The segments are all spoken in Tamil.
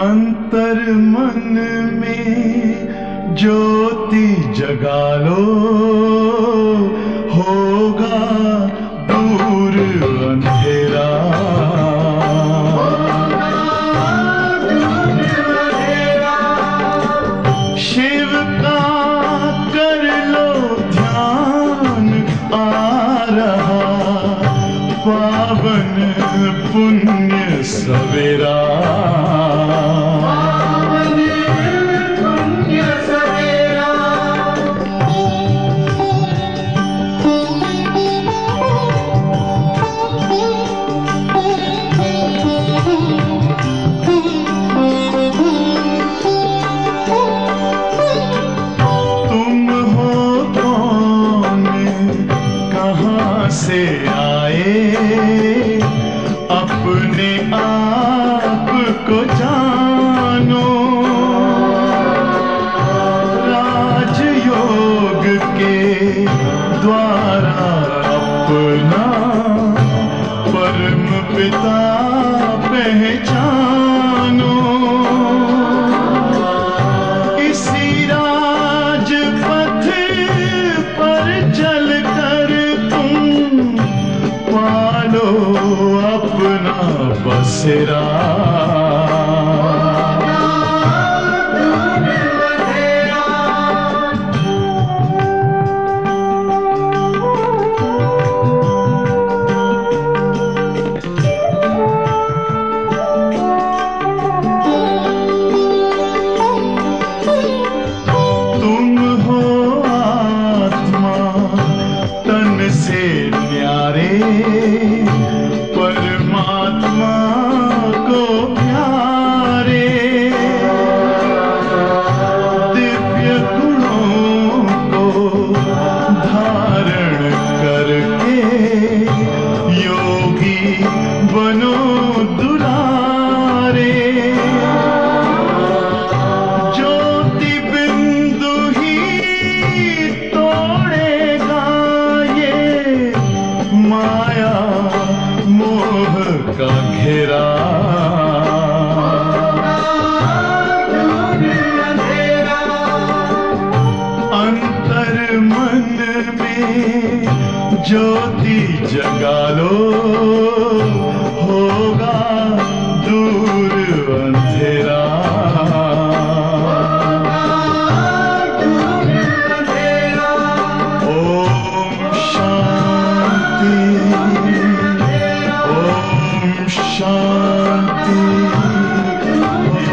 अंतर मन में ज्योति जगा लो, होगा दूर अंधेरा। शिव का कर लो ध्यान, आ रहा पावन पुण्य सवेरा। से आए अपने आप को जानो, राजयोग के द्वारा अपना परम पिता पहचानो। इसी राजपथ पर चलकर पालो अपना बसेरा। तुम हो आत्मा तन से न्यारे, परमात्मा को प्यारे। दिव्य गुणों को धारण करके योगी बनो दुलारे। ज्योति बिंदु ही तोड़ेगा ये माया मोह का घेरा। अंतर मन में ज्योति जगा लो, होगा दूर अंधेरा। ओम शांति, ओम शांति,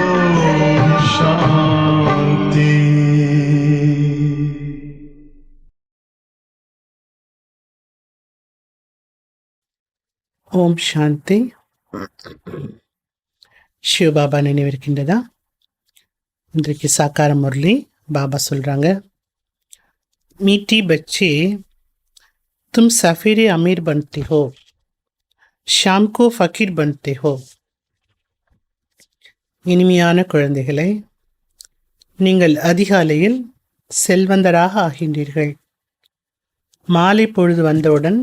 ओम शांति। ஓம் சாந்தி. சிவபாபா நினைவிருக்கின்றதா? இன்றைக்கு சாக்கார முரளி பாபா சொல்கிறாங்க, மீட்டி பच्चे तुम सफेरे अमीर बनते हो, शाम को फकीर बनते हो. இனிமையான குழந்தைகளை, நீங்கள் அதிகாலையில் செல்வந்தராக ஆகின்றீர்கள், மாலை பொழுது வந்தவுடன்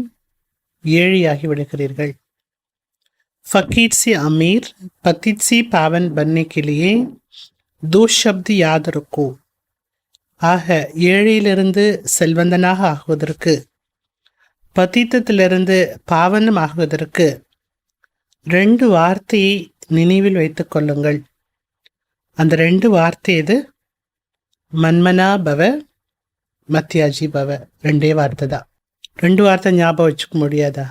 ஏழையாகி விடுகிறீர்கள். फकीर से अमीर, पतित से पावन बनने के लिए दो शब्द याद रखो. ஆக ஏழையிலிருந்து செல்வந்தனாக ஆகுவதற்கு, பத்தித்தத்திலிருந்து பாவனம் ஆகுவதற்கு 2 வார்த்தையை நினைவில் வைத்துக் கொள்ளுங்கள். அந்த 2 வார்த்தை எது? மன்மனா பவ, மத்தியாஜி பவ. 2 வார்த்தை தான். 2 வார்த்தை ஞாபகம் வச்சுக்க முடியாதா?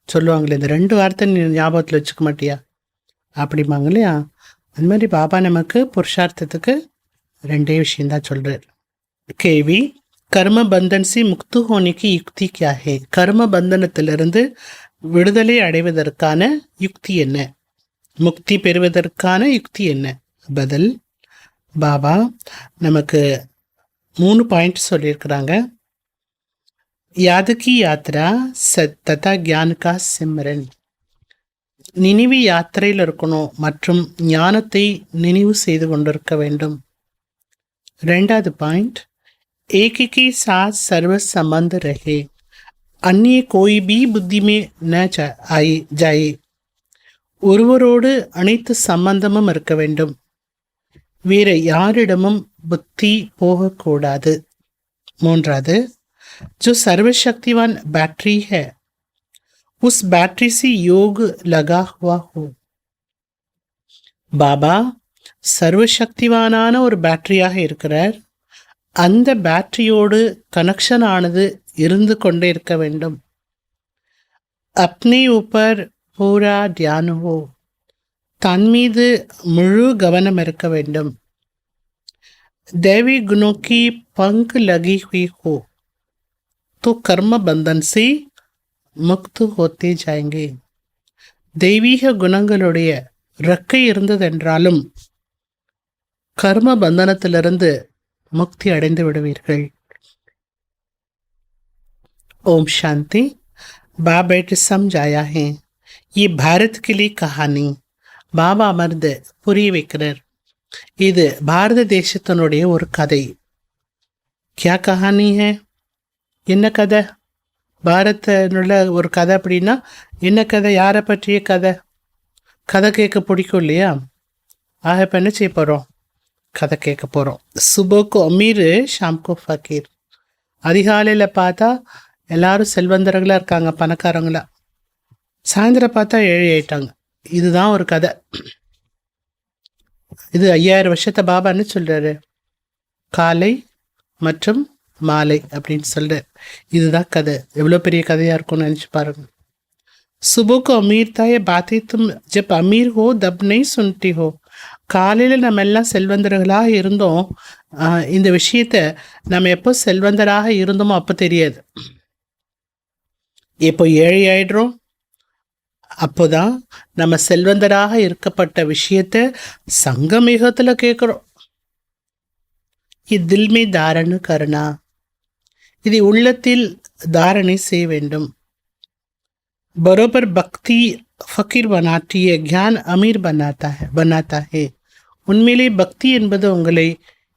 சொல்லுவாங்களே, இந்த 2 வார்த்தை நீ ஞாபகத்தில் வச்சுக்க மாட்டியா அப்படிம்பாங்க இல்லையா? அந்த மாதிரி பாபா நமக்கு புருஷார்த்தத்துக்கு 2 விஷயந்தான் சொல்கிறார். கேள்வி, கர்ம பந்தன் சி முக்து ஹோனிக்கு யுக்தி கியா ஹே? கர்ம பந்தனத்திலிருந்து விடுதலை அடைவதற்கான யுக்தி என்ன? முக்தி பெறுவதற்கான யுக்தி என்ன? பதில், பாபா நமக்கு 3 பாயிண்ட் சொல்லியிருக்கிறாங்க. யாதுக்கி யாத்ரா சத் ததா கியான் கா சிம்ரன். நினைவு யாத்திரையில் இருக்கணும் மற்றும் ஞானத்தை நினைவு செய்து கொண்டிருக்க வேண்டும். 2வது பாயிண்ட், एक के साथ सर्व संबंध रहे, अन्य कोई भी बुद्धि में न जाए. ஒருவரோடு அனைத்து சம்பந்தமும் இருக்க வேண்டும், வேற யாரிடமும் புத்தி போகக்கூடாது. மூன்றாவது, जो सर्वशक्तिवान बैटरी है उस बैटरी से योग लगा हुआ हो. பாபா சர்வசக்திவானான ஒரு பேட்டரியாக இருக்கிறார். அந்த பேட்டரியோடு கனெக்ஷன் ஆனது இருந்து கொண்டே இருக்க வேண்டும். அப்னே ஊப்பர் பூரா தியான் ஹோ, தன் மீது முழு கவனம் இருக்க வேண்டும். दैवी गुणों की पंख लगी हुई हो तो कर्म बंधन से मुक्त होते जाएंगे. தெய்வீக குணங்களுடைய ரெக்கை இருந்ததென்றாலும் கர்ம பந்தனத்திலிருந்து முக்தி அடைந்து விடுவீர்கள். ஓம் சாந்தி. பாபா समझाया है ये भारत के लिए कहानी. பாபா அமர்ந்து புரிய வைக்கிறார், இது பாரத தேசத்தினுடைய ஒரு கதை. கியா கஹானி ஹே, என்ன கதை? பாரதனுள்ள ஒரு கதை அப்படின்னா என்ன கதை? யாரை பற்றிய கதை? கதை கேட்க பிடிக்கும் இல்லையா? ஆக இப்போ என்ன செய்ய போகிறோம்? கதை கேட்க போகிறோம். சுபோக்கு அமீர், ஷாம்கோ ஃபக்கீர். அதிகாலையில் பார்த்தா எல்லாரும் செல்வந்தர்களாக இருக்காங்க, பணக்காரங்களா. சாயந்தரம் பார்த்தா ஏழை ஆயிட்டாங்க. இதுதான் ஒரு கதை. இது 5000 வருஷத்தை பாபா என்ன சொல்கிறாரு? காலை மற்றும் மாலை அப்படின்னு சொல்கிறார். இதுதான் கதை. எவ்வளோ பெரிய கதையாக இருக்கும்னு நினச்சி பாருங்க. सुबह को अमीर था ये बातें तुम जब अमीर हो तब नहीं सुनती हो. காலையில் நம்ம எல்லாம் செல்வந்தர்களாக இருந்தோம். இந்த விஷயத்தை நம்ம எப்போ செல்வந்தராக இருந்தோமோ அப்போ தெரியாது. எப்போ ஏழை ஆயிடுறோம் அப்போதான் நம்ம செல்வந்தராக இருக்கப்பட்ட விஷயத்தை சங்கமிகத்தில் கேட்குறோம். இதில்மே தாரண கருணா, இதை உள்ளத்தில் தாரணை செய்ய வேண்டும். बरोबर भक्ति फकीर बनाती है, ज्ञान अमीर बनाता है. உண்மையிலே பக்தி என்பது உங்களை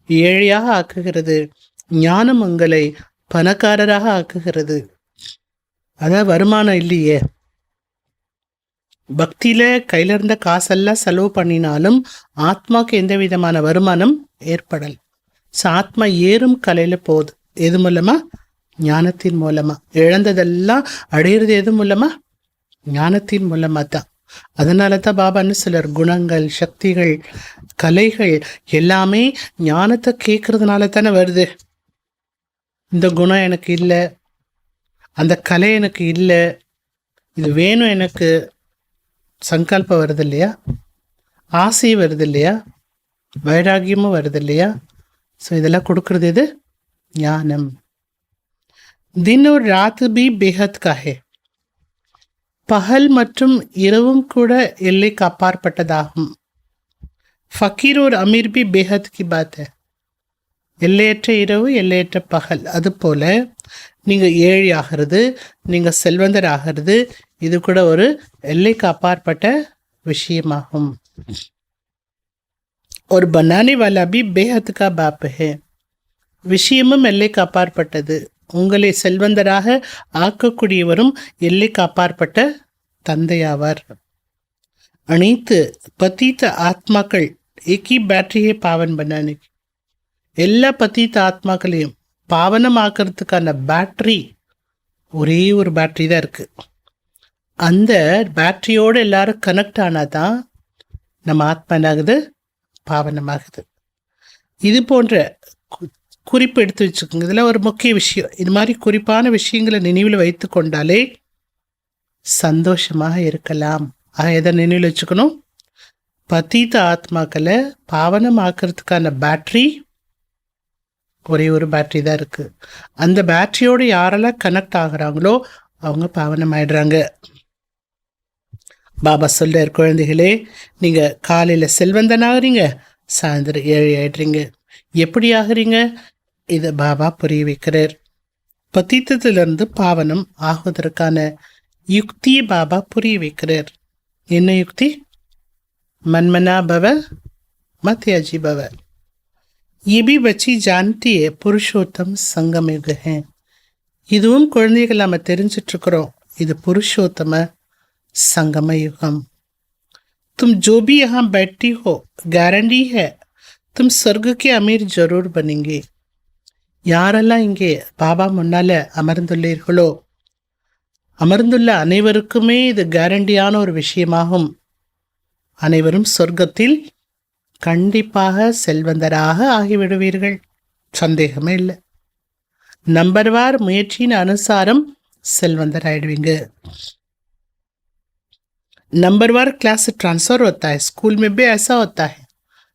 ஏழையாக ஆக்குகிறது, ஞானம் உங்களை பணக்காரராக ஆக்குகிறது. அதான் வருமானம் இல்லையே. பக்தியில கையில இருந்த காசெல்லாம் செலவு பண்ணினாலும் ஆத்மாக்கு எந்த விதமான வருமானம் ஏற்படல். ஆத்மா ஏறும் கலையில போகுது. எது மூலமா? ஞானத்தின் மூலமா. இழந்ததெல்லாம் அடையிறது எது மூலமா? ஞானத்தின் மூலமா தான். அதனால தான் பாபான்னு சிலர் குணங்கள், சக்திகள், கலைகள் எல்லாமே ஞானத்தை கேட்கறதுனால தானே வருது. இந்த குணம் எனக்கு இல்லை, அந்த கலை எனக்கு இல்லை, இது வேணும் எனக்கு, சங்கல்பம் வருது இல்லையா? ஆசை வருது இல்லையா? வைராகியமும் வருது இல்லையா? ஸோ இதெல்லாம் கொடுக்கறது எது? ஞானம். दिन और रात भी बेहद का है. பகல் மற்றும் இரவும் கூட எல்லைக்கு அப்பாற்பட்டதாகும். ஃபக்கீர் ஒரு அமீர் பி பேஹத் கி பாத் ஹை. எல்லையற்ற இரவு, எல்லையற்ற பகல். அதுபோல நீங்கள் ஏழை ஆகிறது, நீங்கள் செல்வந்தர் ஆகிறது, இது கூட ஒரு எல்லைக்கு அப்பாற்பட்ட விஷயமாகும். ஒரு பனானே வாலா பி பேஹத் கா பாப் ஹை. விஷயமும் எல்லைக்கு அப்பாற்பட்டது. உங்களை செல்வந்தராக ஆக்கக்கூடியவரும் எல்லைக்கு அப்பாற்பட்ட தந்தையாவார். அனைத்து பத்தீத்த ஆத்மாக்கள் ஏகி பேட்டரியை பாவன் பண்ணானே. எல்லா பத்தீத்த ஆத்மாக்களையும் பாவனமாக்கிறதுக்கான பேட்டரி ஒரே ஒரு பேட்டரி தான் இருக்கு. அந்த பேட்டரியோடு எல்லாரும் கனெக்ட் ஆனாதான் நம்ம ஆத்மா என்னாகுது? பாவனமாகுது. இது போன்ற குறிப்பு எடுத்து வச்சுக்கோங்க. இதில் ஒரு முக்கிய விஷயம், இது மாதிரி குறிப்பான விஷயங்களை நினைவில் வைத்து கொண்டாலே சந்தோஷமாக இருக்கலாம். எதை நினைவில் வச்சுக்கணும்? பத்தீத்த ஆத்மாக்களை பாவனமாக்கிறதுக்கான பேட்டரி ஒரே ஒரு பேட்டரி தான் இருக்கு. அந்த பேட்டரியோடு யாரெல்லாம் கனெக்ட் ஆகுறாங்களோ அவங்க பாவனம் ஆயிடுறாங்க. பாபா சொல்றார், குழந்தைகளே, நீங்கள் காலையில் செல்வந்தனாகிறீங்க, சாயந்தரம் ஏழை ஆயிடுறீங்க. எப்படி ஆகுறீங்க? இதை பாபா புரிய வைக்கிறார். பத்தீத்தத்திலிருந்து பாவனம் ஆகுவதற்கான யுக்தியை பாபா புரிய வைக்கிறார். என்ன யுக்தி? மன்மனா பவ மத்யாஜி பவ. ये भी बच्ची जानती है पुरुषोत्तम संगम युग है. இதுவும் குழந்தைகள் நம்ம தெரிஞ்சிட்டு இருக்கிறோம். இது புருஷோத்தம संगम युगम. तुम जो भी यहाँ बैठी हो गारंटी है தும் சொர்க்குக்கே அமீர் ஜரூர் பனீங்கே. யாரெல்லாம் இங்கே பாபா முன்னால அமர்ந்துள்ளீர்களோ, அமர்ந்துள்ள அனைவருக்குமே இது கேரண்டியான ஒரு விஷயமாகும். அனைவரும் சொர்க்கத்தில் கண்டிப்பாக செல்வந்தராக ஆகிவிடுவீர்கள், சந்தேகமே இல்லை. நம்பர்வார் முயற்சியின் அனுசாரம் செல்வந்தராயிடுவீங்க. நம்பர்வார் கிளாஸ் ட்ரான்ஸ்ஃபர் होता है, स्कूल में भी ऐसा होता है.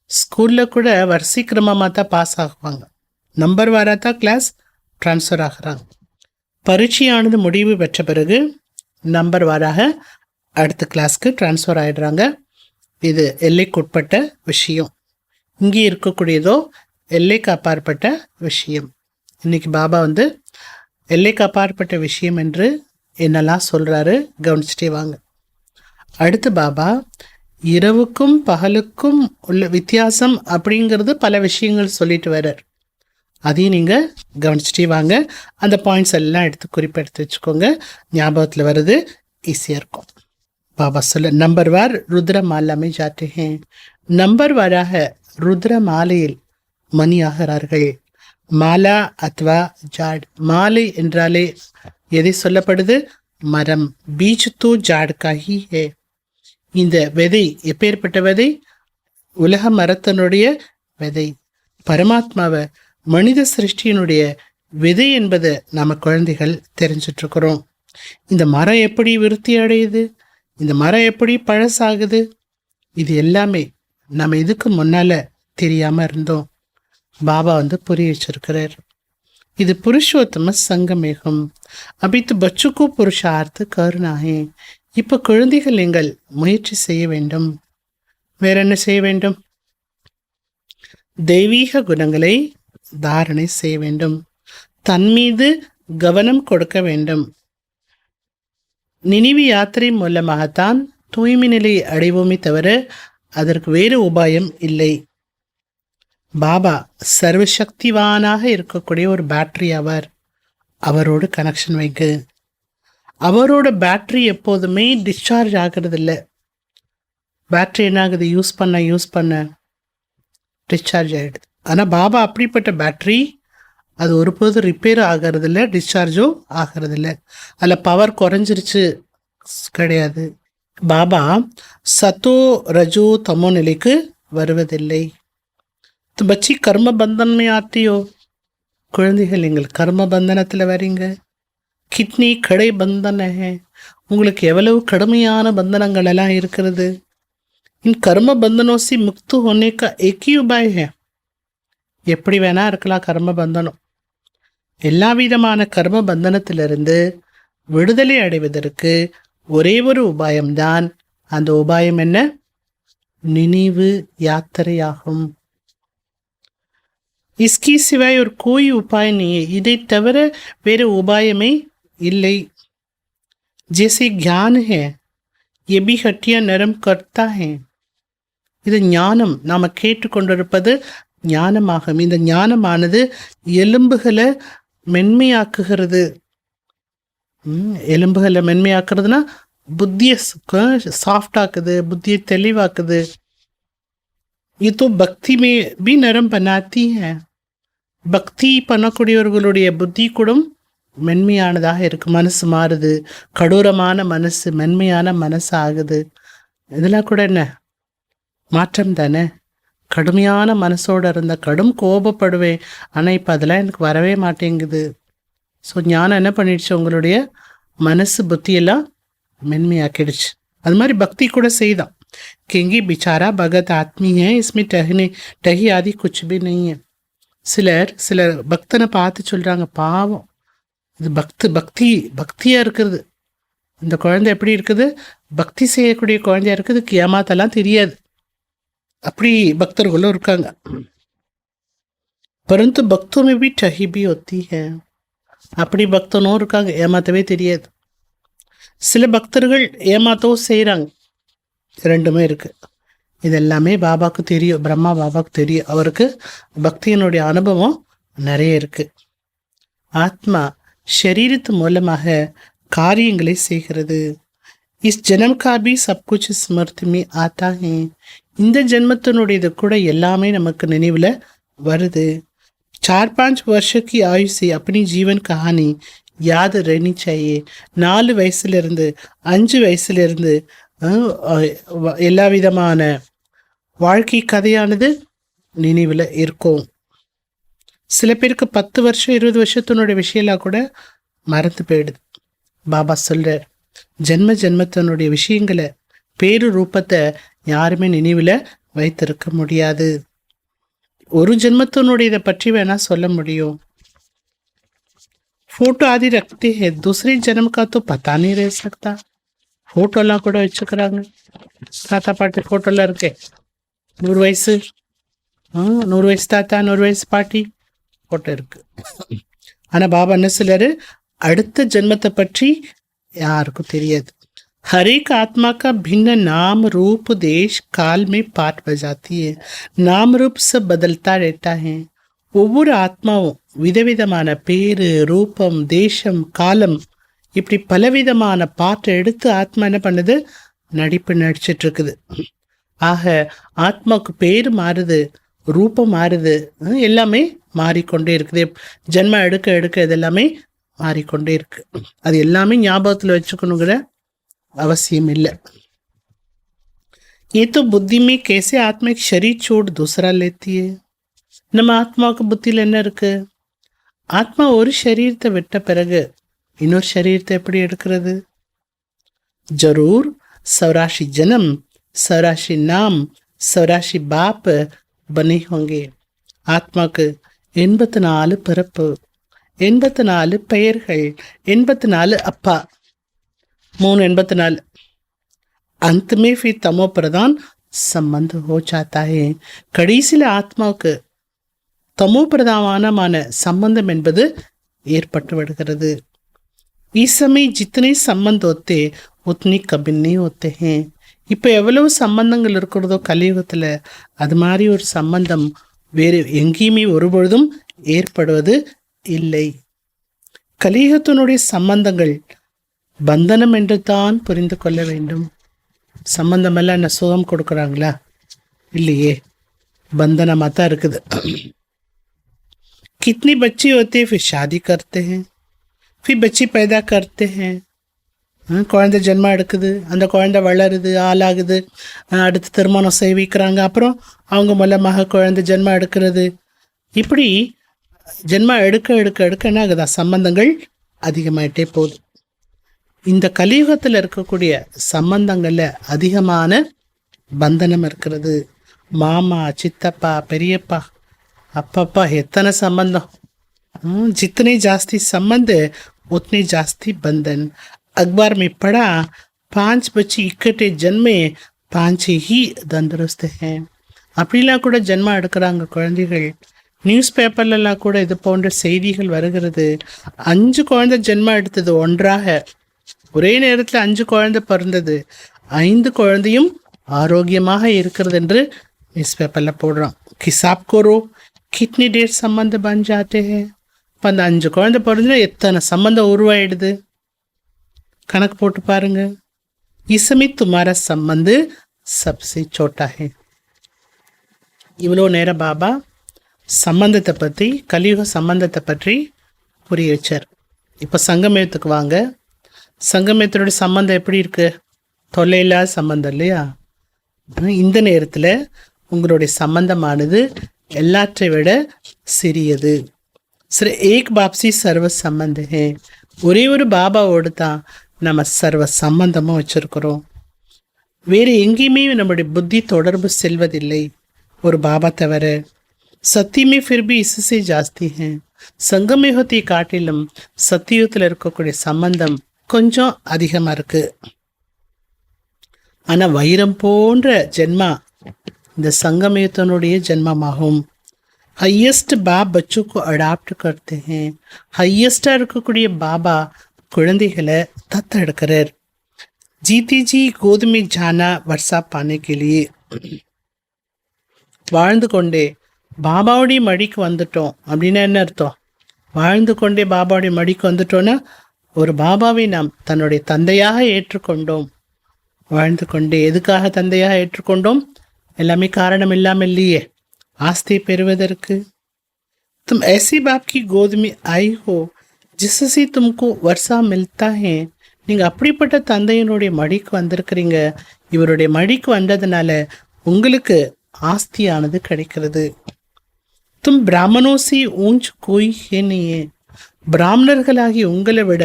ஸ்கூலில் கூட வரிசை கிரமமாக தான் பாஸ் ஆகுவாங்க, நம்பர் வாராக தான் கிளாஸ் ட்ரான்ஸ்ஃபர் ஆகுறாங்க. பரீட்சையானது முடிவு பெற்ற பிறகு நம்பர் வாராக அடுத்த கிளாஸ்க்கு ட்ரான்ஸ்ஃபர் ஆகிடுறாங்க. இது எல்லைக்குட்பட்ட விஷயம். இங்கே இருக்கக்கூடியதோ எல்லைக்கு அப்பாற்பட்ட விஷயம். இன்னைக்கு பாபா எல்லைக்கு அப்பாற்பட்ட விஷயம் என்று என்னெல்லாம் சொல்கிறாரு கவனிச்சுட்டே வாங்க. அடுத்து பாபா இரவுக்கும் பகலுக்கும் உள்ள வித்தியாசம் அப்படிங்கிறது பல விஷயங்கள் சொல்லிட்டு வர்றார். அதையும் நீங்கள் கவனிச்சுட்டே வாங்க. அந்த பாயிண்ட்ஸ் எல்லாம் குறிப்பெடுத்து வச்சுக்கோங்க, ஞாபகத்தில் வருது, ஈஸியாக இருக்கும். பாபா சொல்ல நம்பர் வார் ருத்ர மாலாமே ஜாத்தே ஹே. நம்பர் வாராக ருத்ர மாலையில் மணியாகிறார்கள். மாலா அத்வா ஜாட். மாலை என்றாலே எதை சொல்லப்படுது? மரம். பீஜ் தூ ஜாட் காஹி ஹே. இந்த விதை எப்பேற்பட்ட விதை? உலக மரத்தினுடைய விதை. பரமாத்மாவை மனித சிருஷ்டியினுடைய விதை என்பதை நம்ம குழந்தைகள் தெரிஞ்சிட்ருக்கிறோம். இந்த மரம் எப்படி விருத்தி அடையுது, இந்த மரம் எப்படி பழசாகுது, இது எல்லாமே நம்ம இதுக்கு முன்னால் தெரியாமல் இருந்தோம். பாபா புரிய வச்சிருக்கிறார். இது புருஷோத்தம சங்கமேகம். அபித்து பச்சுக்கு புருஷார்த்த கருணாகே. இப்போ குழந்தைகள் நீங்கள் முயற்சி செய்ய வேண்டும். வேற என்ன செய்ய வேண்டும்? தெய்வீக குணங்களை தாரணை செய்ய வேண்டும். தன் மீது கவனம் கொடுக்க வேண்டும். நினைவு யாத்திரை மூலமாகத்தான் தூய்மை நிலையை அடைவோமே தவிர அதற்கு வேறு உபாயம் இல்லை. பாபா சர்வசக்திவானாக இருக்கக்கூடிய ஒரு பேட்டரி ஆவார். அவரோடு கனெக்ஷன் வைங்க. அவரோட பேட்ரி எப்போதுமே டிஸ்சார்ஜ் ஆகிறது இல்லை. பேட்ரி என்ன ஆகுது? யூஸ் பண்ண டிஸ்சார்ஜ் ஆகிடுது. ஆனால் பாபா அப்படிப்பட்ட பேட்ரி, அது ஒருபோதும் ரிப்பேர் ஆகிறது இல்லை, டிஸ்சார்ஜும் ஆகிறது இல்லை. அதில் பவர் குறைஞ்சிருச்சு கிடையாது. பாபா சத்தோ ரஜோ தமோ நிலைக்கு வருவதில்லை. பச்சி கர்ம பந்தன்மை ஆத்தியோ. குழந்தைகள் நீங்கள் கர்ம பந்தனத்தில் வரீங்க. கிட்னி கடை பந்தன. உங்களுக்கு எவ்வளவு கடுமையான பந்தனங்கள் எல்லாம் இருக்கிறது. இன் கர்ம பந்தனோசி முக்து होने का एक ही उपाय है. எப்படி வேணா இருக்கலாம் கர்ம பந்தனம். எல்லா விதமான கர்ம பந்தனத்திலிருந்து விடுதலை அடைவதற்கு ஒரே ஒரு உபாயம்தான். அந்த உபாயம் என்ன? நினைவு யாத்திரையாகும். इसकी सिवाय और कोई उपाय नहीं है. இதை தவிர வேறு உபாயமே இல்லை. जैसे ज्ञान है ये भी हड्डियां नरम करता है. இது ஞானம். நாம் கேட்டுக்கொண்டிருப்பது ஞானமாகும். இந்த ஞானமானது எலும்புகளை மென்மையாக்குகிறது. எலும்புகளை மென்மையாக்குறதுனா புத்தியை சாஃப்ட் ஆக்குது, புத்தியை தெளிவாக்குது. ये तो भक्ति में भी नरम बनाती है. பக்தி பண்ணக்கூடியவர்களுடைய புத்தி கூட மென்மையானதாக இருக்கு. மனசு மாறுது. கடூரமான மனசு மென்மையான மனசு ஆகுது. இதெல்லாம் கூட என்ன மாற்றம் தானே. கடுமையான மனசோடு இருந்த கடும் கோபப்படுவேன், ஆனால் இப்போ அதெல்லாம் எனக்கு வரவே மாட்டேங்குது. ஸோ ஞானம் என்ன பண்ணிடுச்சு? உங்களுடைய மனசு புத்தியெல்லாம் மென்மையாக்கிடுச்சு. அது மாதிரி பக்தி கூட செய்தான். கிங்கி பிச்சாரா பகத் ஆத்மி है, इसमें टही आदि कुछ भी नहीं है. சிலர் பக்தனை பார்த்து சொல்கிறாங்க, பாவம் இது பக்தியாக இருக்கிறது. இந்த குழந்தை எப்படி இருக்குது? பக்தி செய்யக்கூடிய குழந்தையா இருக்குது. கியாமாத்தெல்லாம் தெரியாது. அப்படி பக்தர்களும் இருக்காங்க. परंतु भक्तों में भी ठही भी होती है. அப்படி பக்தனும் இருக்காங்க, ஏமாத்தவே தெரியாது. சில பக்தர்கள் ஏமாத்தவும் செய்கிறாங்க. ரெண்டுமே இருக்கு. இது எல்லாமே பாபாவுக்கு தெரியும். பிரம்மா பாபாவுக்கு தெரியும். அவருக்கு பக்தியினுடைய அனுபவம் நிறைய இருக்கு. ஆத்மா ஷரீரத்து மூலமாக காரியங்களை செய்கிறது. इस जन्म का भी सब कुछ स्मृति में आता है. இந்த ஜென்மத்தினுடையது கூட எல்லாமே நமக்கு நினைவில் வருது. 4-5 वर्ष की आयु से अपनी जीवन कहानी याद रहनी चाहिए. 4 வயசுலேருந்து 5 வயசுலேருந்து எல்லா விதமான வாழ்க்கை கதையானது நினைவில் இருக்கும். சில பேருக்கு 10 வருஷம் 20 வருஷத்தினுடைய விஷயம்லாம் கூட மறந்து போயிடுது. பாபா சொல்கிறார், ஜென்மத்தினுடைய விஷயங்களை பேரு ரூபத்தை யாருமே நினைவில் வைத்திருக்க முடியாது. ஒரு ஜென்மத்தினுடைய பற்றி வேணா சொல்ல முடியும். फोटो आदि रखते हैं, दूसरे जन्म का तो पता नहीं रह सकता. ஃபோட்டோலாம் கூட வச்சுக்கிறாங்க. தாத்தா பாட்டி ஃபோட்டோலாம் இருக்கே, 100 வயசு 100 வயசு தாத்தா 100 வயசு பாட்டி ஃபோட்டோ இருக்கு. ஆனால் பாபா என்ன சொல்றாரு, அடுத்த ஜென்மத்தை பற்றி யாருக்கும் தெரியாது. हर एक आत्मा का भिन्न नाम रूप देश काल में पाठ बजाती है. नाम रूप सब बदलता रहता है. ஒவ்வொரு ஆத்மாவும் விதவிதமான பேரு ரூபம் தேசம் காலம் இப்படி பலவிதமான பாட்டை எடுத்து ஆத்மா என்ன பண்ணுது, நடிப்பு நடிச்சிட்டு இருக்குது. ஆக ஆத்மாவுக்கு பேர் மாறுது, ரூபம் மாறுது, எல்லாமே மாறிக்கொண்டே இருக்குது. ஜென்மம் எடுக்க எடுக்க இதெல்லாமே மாறிக்கொண்டே இருக்கு. அது எல்லாமே ஞாபகத்தில் வச்சுக்கணுங்கிற அவசியம் இல்லை. ये तो बुद्धि में कैसे आत्मा एक शरीर छोड़ दूसरा लेती है. நம்ம ஆத்மாவுக்கு புத்தியில் என்ன இருக்கு, ஆத்மா ஒரு சரீரத்தை விட்ட பிறகு இன்னொரு சரீரத்தை எப்படி எடுக்கிறது. ஜரூர் 84 ஜனம் 84 நாம் 84 பாப் பனே होंगे. ஆத்மாக்கு 84 பிறப்பு, 84 பெயர்கள், 84 அப்பா, 384. अंत में फिर तमो प्रधान संबंध हो जाता है. கடைசியில் ஆத்மாவுக்கு தமோ பிரதானமான சம்பந்தம் என்பது ஏற்பட்டு விடுகிறது. इस समय जितने संबंध होते उतनी कभी नहीं होते हैं. இப்போ எவ்வளவு சம்பந்தங்கள் இருக்கிறதோ கலியுகத்தில், அது மாதிரி ஒரு சம்பந்தம் வேறு எங்கேயுமே ஒருபொழுதும் ஏற்படுவது இல்லை. கலியுகத்தினுடைய சம்பந்தங்கள் பந்தனம் என்று தான் புரிந்து கொள்ள வேண்டும். சம்பந்தமெல்லாம் என்ன சுகம் கொடுக்குறாங்களா? இல்லையே, बंधनमा தான் இருக்குது. कितनी बच्चे होते हैं फिर शादी करते हैं, फिर बच्चे पैदा करते हैं. குழந்தை ஜென்மம் எடுக்குது, அந்த குழந்தை வளருது, ஆளாகுது, அடுத்து திருமணம் செய்விக்கிறாங்க, அப்புறம் அவங்க மூலமாக குழந்தை ஜென்மம் எடுக்கிறது. இப்படி ஜென்மம் எடுக்க எடுக்க எடுக்க என்ன ஆகுதா, சம்பந்தங்கள் அதிகமாயிட்டே போகுது. இந்த கலியுகத்தில் இருக்கக்கூடிய சம்பந்தங்களில் அதிகமான பந்தனம் இருக்கிறது. மாமா, சித்தப்பா, பெரியப்பா, அப்பப்பா, எத்தனை சம்பந்தம். जितने जास्ती संबंध उतने जास्ती बंधन. अखबार में पढ़ा 5 बच्चे इकट्ठे जन्मे 5 ही तंदुरुस्त हैं. அப்படிலாம் கூட ஜென்மம் எடுக்கிறாங்க குழந்தைகள். நியூஸ் பேப்பர்லலாம் கூட இது போன்ற செய்திகள் வருகிறது. 5 குழந்தை ஜென்மம் எடுத்தது ஒன்றாக, ஒரே நேரத்தில் 5 குழந்தை பிறந்தது, 5 குழந்தையும் ஆரோக்கியமாக இருக்கிறது என்று நியூஸ் பேப்பரில் போடுறோம். கிசாப் கோரோ கிட்னி டேட் சம்பந்தம் பன் ஜாத்தே ஹே. இப்போ அந்த 5 குழந்தை பிறந்துன்னா எத்தனை சம்பந்தம் உருவாயிடுது, கணக்கு போட்டு பாருங்க. இசமி துமாரா சம்பந்து சப்சே சோட்டா ஹே. இவ்வளோ நேரம் பாபா சம்பந்தத்தை பற்றி, கலியுக சம்பந்தத்தை பற்றி புரிய வச்சார். இப்போ சங்கமயத்துக்கு வாங்க. சங்கமயத்தினுடைய சம்பந்தம் எப்படி இருக்கு? தொல்லையில்லாத சம்பந்தம் இல்லையா? இந்த நேரத்தில் உங்களுடைய சம்பந்தமானது எல்லாற்றை விட சிறியது. சில ஏக் பாப்சி சர்வ சம்பந்த ஹே. ஒரே ஒரு பாபாவோடு தான் நம்ம சர்வ சம்பந்தமும் வச்சிருக்கிறோம். வேறு எங்கேயுமே நம்முடைய புத்தி தொடர்பு செல்வதில்லை ஒரு பாபா தவிர. சத்தியமே ஃபிர்பி இசுசே ஜாஸ்தி ஹே. சங்கமயுகத்தை காட்டிலும் சத்தியுகத்தில் இருக்கக்கூடிய சம்பந்தம் கொஞ்சம் அதிகமாக இருக்கு. ஆனால் வைரம் போன்ற ஜென்மா இந்த சங்கமயுகத்தினுடைய ஜென்மமாகும். हाईएस्ट बाप बच्चों को अडाप्ट करते हैं. हाईएस्टाக இருக்கக்கூடிய பாபா குழந்தைகளை தத்தெடுக்கிறார். जीती जी गोद में जाना वर्षा पाने के लिए. வாழ்ந்து கொண்டே பாபாவுடைய மடிக்கு வந்துட்டோம் அப்படின்னா என்ன அர்த்தம்? வாழ்ந்து கொண்டே பாபாவுடைய மடிக்கு வந்துட்டோன்னா ஒரு பாபாவை நாம் தன்னுடைய தந்தையாக ஏற்றுக்கொண்டோம். வாழ்ந்து கொண்டே எதுக்காக தந்தையாக ஏற்றுக்கொண்டோம்? எல்லாமே காரணம் இல்லாமல் இல்லையே, ஆஸ்தியை பெறுவதற்கு. तुम ऐसी बाप की गोद में आई हो जिससे तुमको वर्षा मिलता है. நீங்கள் அப்படிப்பட்ட தந்தையினுடைய மடிக்கு வந்திருக்கிறீங்க. இவருடைய மடிக்கு வந்ததுனால உங்களுக்கு ஆஸ்தியானது கிடைக்கிறது. तुम ब्राह्मणों से ऊंच कोई है नहीं है. பிராமணர்களாகி உங்களை விட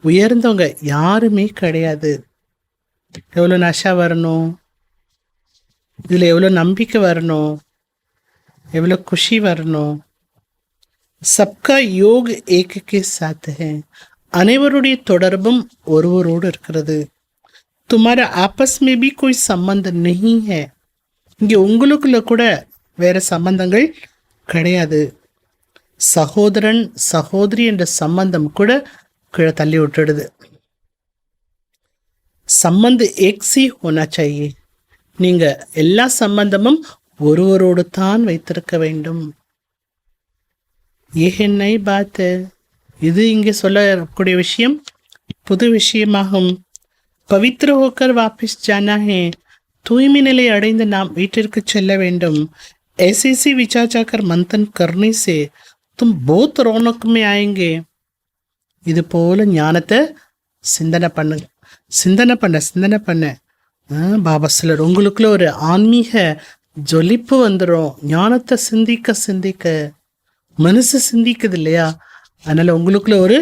உயர்ந்தவங்க யாருமே கிடையாது. எவ்வளோ நஷா வரணும், இதில் எவ்வளோ நம்பிக்கை வரணும், எவ்வளோ குஷி வரணும். சப்கா யோக் ஏக் கே சாத் ஹை. அனைவருடைய தொடர்பும் ஒருவரோடு இருக்கிறது. துமாரா ஆப்பஸ் மே பி கோய் சம்பந்தம் நஹீ ஹை. இங்கே உங்களுக்குள்ள கூட வேற சம்பந்தங்கள் கிடையாது. சகோதரன் சகோதரி என்ற சம்பந்தம் கூட கீழே தள்ளி விட்டுடுது. சம்பந்த ஏக்ஸி ஹோனா சாயே. நீங்க எல்லா சம்பந்தமும் ஒருவரோடு தான் வைத்திருக்க வேண்டும். ஏஹென்னை பாத்து, இது இங்கே சொல்லக்கூடிய விஷயம் புது விஷயமாகும். பவித்ர ஹோக்கர் வாபிஸ் ஜானா ஹே. தூய்மை நிலை அடைந்து நாம் வீட்டிற்கு செல்ல வேண்டும். ऐसी विचार जाकर मंथन करने से तुम बहुत रौनक में आएंगे. இது போல ஞானத்தை சிந்தனை பண்ணுங்க. சிந்தனை பண்ண பாபா சிலர் உங்களுக்குள்ள ஒரு ஆன்மீக ஜொலிப்பு வந்துடும். ஞானத்தை சிந்திக்க மனசு சிந்திக்குது இல்லையா, அதனால உங்களுக்குள்ள ஒரு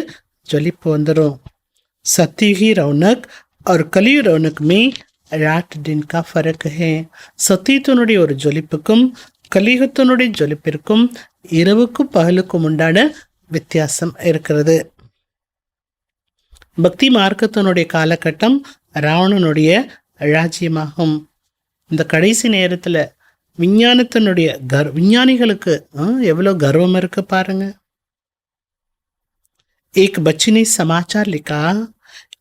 ஜொலிப்பு வந்துடும். சத்தியுகி ரௌனக் और कलियुग रौनक में रात दिन का फर्क है. சத்தியத்தினுடைய ஒரு ஜொலிப்புக்கும் கலியுகத்தினுடைய ஜொலிப்பிற்கும் இரவுக்கும் பகலுக்கும் உண்டான வித்தியாசம் இருக்கிறது. பக்தி மார்க்கத்தினுடைய காலகட்டம் ராவணனுடைய ராஜ்யமாகும். இந்த கடைசி நேரத்தில் விஞ்ஞானத்தினுடைய விஞ்ஞானிகளுக்கு எவ்வளோ கர்வம் இருக்கு பாருங்க. एक बच्ची ने समाचार लिखा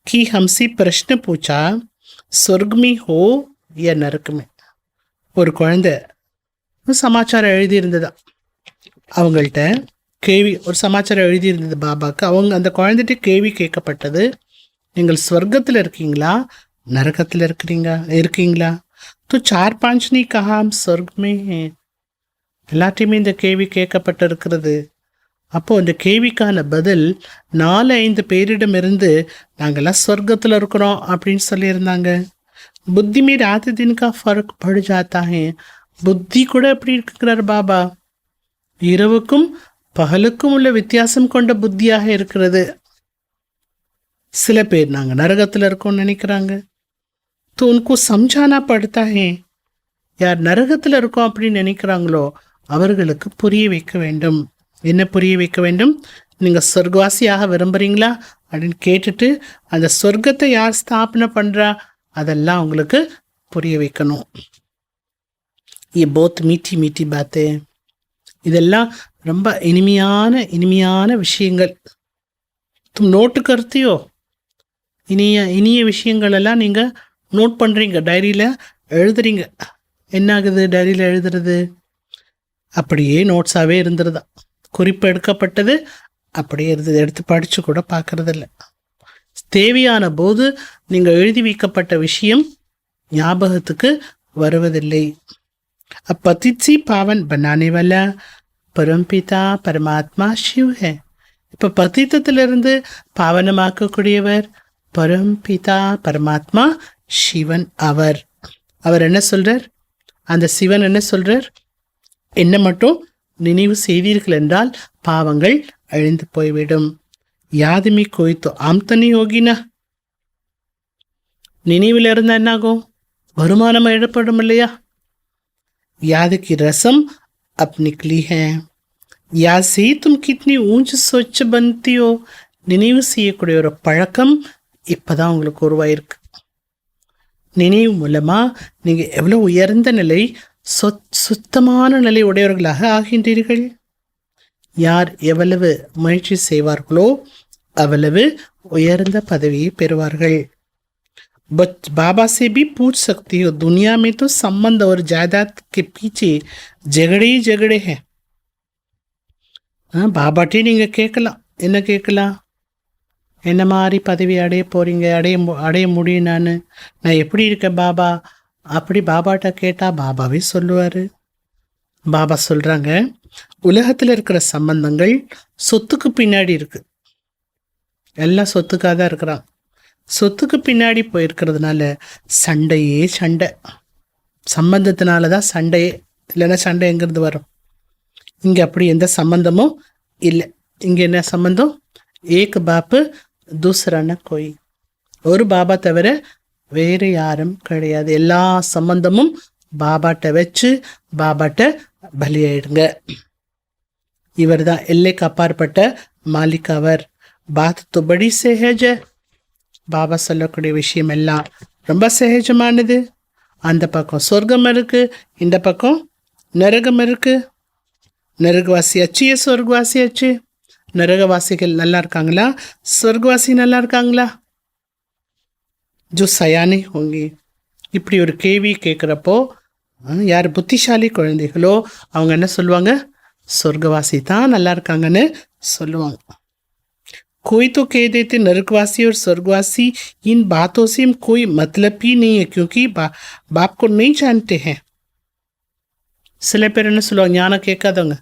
कि हमसे प्रश्न पूछा स्वर्ग में हो या नरक में. ஒரு குழந்தை சமாச்சாரம் எழுதியிருந்ததா, அவங்கள்ட்ட கேள்வி, ஒரு சமாச்சாரம் எழுதியிருந்தது பாபாவுக்கு. அவங்க அந்த குழந்தைகிட்ட கேள்வி கேட்கப்பட்டது, நீங்கள் ஸ்வர்க்கத்தில் இருக்கீங்களா நரகத்தில் இருக்கீங்களா? तो 4-5 ने कहा हम स्वर्ग में हैं. எல்லாத்தையுமே இந்த கேள்வி கேட்கப்பட்டிருக்கிறது. அப்போ இந்த கேள்விக்கான பதில் 4-5 பேரிடமிருந்து நாங்கள்லாம் ஸ்வர்க்கத்தில் இருக்கிறோம் அப்படின்னு சொல்லியிருந்தாங்க. புத்தி में रात दिन का फर्क पड़ जाता है. புத்தி கூட எப்படி இருக்கிறார் பாபா, இரவுக்கும் பகலுக்கும் உள்ள வித்தியாசம் கொண்ட புத்தியாக இருக்கிறது. சில பேர் நாங்கள் நரகத்தில் இருக்கோம்னு நினைக்கிறாங்க. तो उनको समझाना पड़ता है. யார் நரகத்தில் இருக்கோம் அப்படின்னு நினைக்கிறாங்களோ அவர்களுக்கு புரிய வைக்க வேண்டும். என்ன புரிய வைக்க வேண்டும்? நீங்கள் சொர்க்கவாசியாக விரும்புகிறீங்களா அப்படின்னு கேட்டுட்டு அந்த சொர்க்கத்தை யார் ஸ்தாபனை பண்ணுறா அதெல்லாம் உங்களுக்கு புரிய வைக்கணும். ये बहुत मीठी मीठी बातें. இதெல்லாம் ரொம்ப இனிமையான விஷயங்கள். தும் நோட்டு கருத்தியோ, இனிய விஷயங்கள் எல்லாம் நீங்கள் நோட் பண்ணுறீங்க, டைரியில் எழுதுறீங்க. என்ன ஆகுது டைரியில் எழுதுறது? அப்படியே நோட்ஸாகவே இருந்துருதா, குறிப்பு எடுக்கப்பட்டது அப்படியே இருந்தது, எடுத்து படித்து கூட பார்க்கறதில்ல. தேவையான போது நீங்கள் எழுதி வைக்கப்பட்ட விஷயம் ஞாபகத்துக்கு வருவதில்லை. अपतित पावन बनाने वाला परमपिता परमात्मा शिव है. இப்போ பத்தித்தத்திலிருந்து பாவனமாக்கக்கூடியவர் பரம்பிதா பரமாத்மா சிவன். அவர் என்ன சொல்றார்? அந்த சிவன் என்ன சொல்றார்? என்ன மட்டும் நினைவு செய்தீர்கள் என்றால் பாவங்கள் அழிந்து போய்விடும். யாதுமி கோய்த்தோ ஆம்தனி யோகினா. நினைவில் இருந்தால் என்னாகும்? வருமானம் இழப்படும் இல்லையா? याद की रस्म अब निकली है. याद से ही तुम कितनी ऊंच स्वच्छ बनती हो. நினைவு செய்யக்கூடிய ஒரு பழக்கம் இப்போதான் உங்களுக்கு உருவாயிருக்கு. நினைவு மூலமாக நீங்கள் எவ்வளோ உயர்ந்த நிலை, சுத்தமான நிலை உடையவர்களாக ஆகின்றீர்கள். யார் எவ்வளவு முயற்சி செய்வார்களோ அவ்வளவு உயர்ந்த பதவியை பெறுவார்கள். बाबा से भी पूछ सकती हो, दुनिया में तो संबंध और जायदाद के पीछे झगड़े हैं. பாபாட்டே நீங்கள் கேட்கலாம். என்ன கேட்கலாம்? என்ன மாதிரி பதவி அடைய போகிறீங்க, அடைய முடியும் நான் எப்படி இருக்கேன் பாபா அப்படி பாபாட்ட கேட்டால் பாபாவே சொல்லுவார். பாபா சொல்கிறாங்க, உலகத்தில் இருக்கிற சம்பந்தங்கள் சொத்துக்கு பின்னாடி இருக்குது. எல்லாம் சொத்துக்காக தான் இருக்கிறான். சொத்துக்கு பின்னாடி போயிருக்கிறதுனால சண்டையே சண்டை. சம்பந்தத்தினால தான் சண்டையே, இல்லைன்னா சண்டை எங்கேருந்து வரும்? இங்கே அப்படி எந்த சம்பந்தமும் இல்லை. இங்கே என்ன சம்பந்தம்? ஏக் பாப்பு தூசரான கோய். ஒரு பாபா தவிர வேறு யாரும் கிடையாது. எல்லா சம்பந்தமும் பாபாட்ட வச்சு பாபாட்ட பலியாயிடுங்க. இவர் தான் எல்லைக்கு அப்பாற்பட்ட மாலிக். அவர் பாத் து படி சேஹஜ. பாபா சொல்லக்கூடிய விஷயம் எல்லாம் ரொம்ப சகஜமானது. அந்த பக்கம் சொர்க்கம் இருக்கு, இந்த பக்கம் நரகம் இருக்கு. நரகவாசி அச்சியே, சொர்க்கவாசி அச்சு. நரகவாசிகள் நல்லா இருக்காங்களா, சொர்க்கவாசி நல்லா இருக்காங்களா? Joe Sayani hongi. இப்படி ஒரு கேள்வி கேட்குறப்போ யார் புத்திசாலி குழந்தைகளோ அவங்க என்ன சொல்லுவாங்க? சொர்க்கவாசி தான் நல்லா இருக்காங்கன்னு சொல்லுவாங்க. कोई तो कह देते नरकवासी और स्वर्गवासी, इन बातों से कोई मतलब ही नहीं है क्योंकि बाप को नहीं जानते हैं. சில பேர் என்ன சொல்லுவாங்க, ஞானம் கேட்காதவங்க,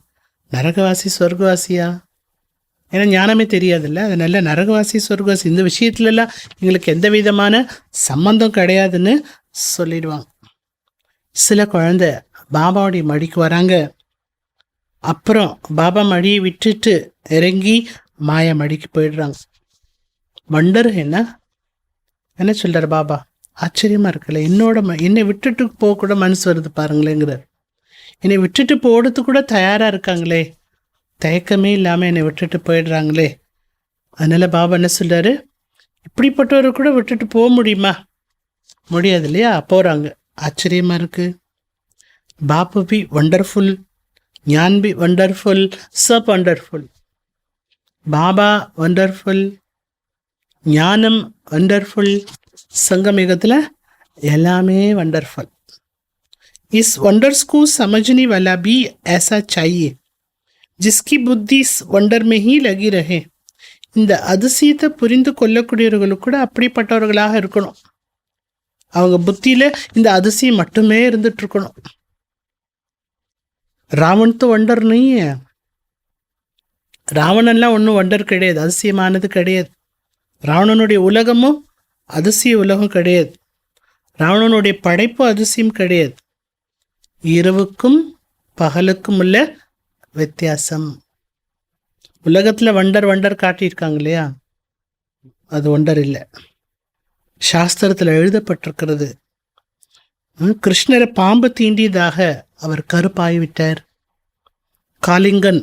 நரகவாசி சொர்க்கவாசியா? ஏன்னா ஞானமே தெரியாதுல்ல, அதனால நரகவாசி சொர்க்கவாசி இந்த விஷயத்துலலாம் எங்களுக்கு எந்த விதமான சம்பந்தம் கிடையாதுன்னு சொல்லிடுவாங்க. சில குழந்தை பாபாவுடைய மடிக்கு வராங்க, அப்புறம் பாபா மடியை விட்டுட்டு இறங்கி மாயா மடிக்கு போயிடுறாங்க. வண்டர் என்ன சொல்கிறார் பாபா? ஆச்சரியமாக இருக்குல்ல, என்னை விட்டுட்டு போக கூட மனசு வருது பாருங்களேங்கிறார். என்னை விட்டுட்டு போகிறதுக்கு கூட தயாராக இருக்காங்களே, தயக்கமே இல்லாமல் என்னை விட்டுட்டு போயிடுறாங்களே. அதனால் பாபா என்ன சொல்கிறாரு? இப்படிப்பட்டவரை கூட விட்டுட்டு போக முடியுமா? முடியாது இல்லையா? போகிறாங்க. ஆச்சரியமாக இருக்குது. பாபு பி வண்டர்ஃபுல், ஞான் பி வண்டர்ஃபுல், சப் வண்டர்ஃபுல். பாபா வண்டர்ஃபுல், ஞானம் வண்டர்ஃபுல், संगमयुगத்தில் எல்லாமே वंडरफुल. इस वंडर्स को समझने वाला भी ऐसा चाहिए जिसकी बुद्धि इस वंडर में ही लगी रहे. இந்த அதிசயத்தை புரிந்து கொள்ளக்கூடியவர்களுக்கு கூட அப்படிப்பட்டவர்களாக இருக்கணும். அவங்க புத்தியில் இந்த அதிசயம் மட்டுமே இருந்துட்டு இருக்கணும். ராவண் तो वंडर नहीं है. ராவணன்லாம் ஒன்றும் வண்டர் கிடையாது, அதிசயமானது கிடையாது. ராவணனுடைய உலகமும் அதிசய உலகம் கிடையாது. ராவணனுடைய படைப்பு அதிசயம் கிடையாது. இரவுக்கும் பகலுக்கும் உள்ள வித்தியாசம். உலகத்தில் வண்டர் காட்டியிருக்காங்க இல்லையா, அது வண்டர் இல்லை. சாஸ்திரத்தில் எழுதப்பட்டிருக்கிறது, கிருஷ்ணரை பாம்பு தீண்டியதாக அவர் கருப்பாகிவிட்டார். காளிங்கன்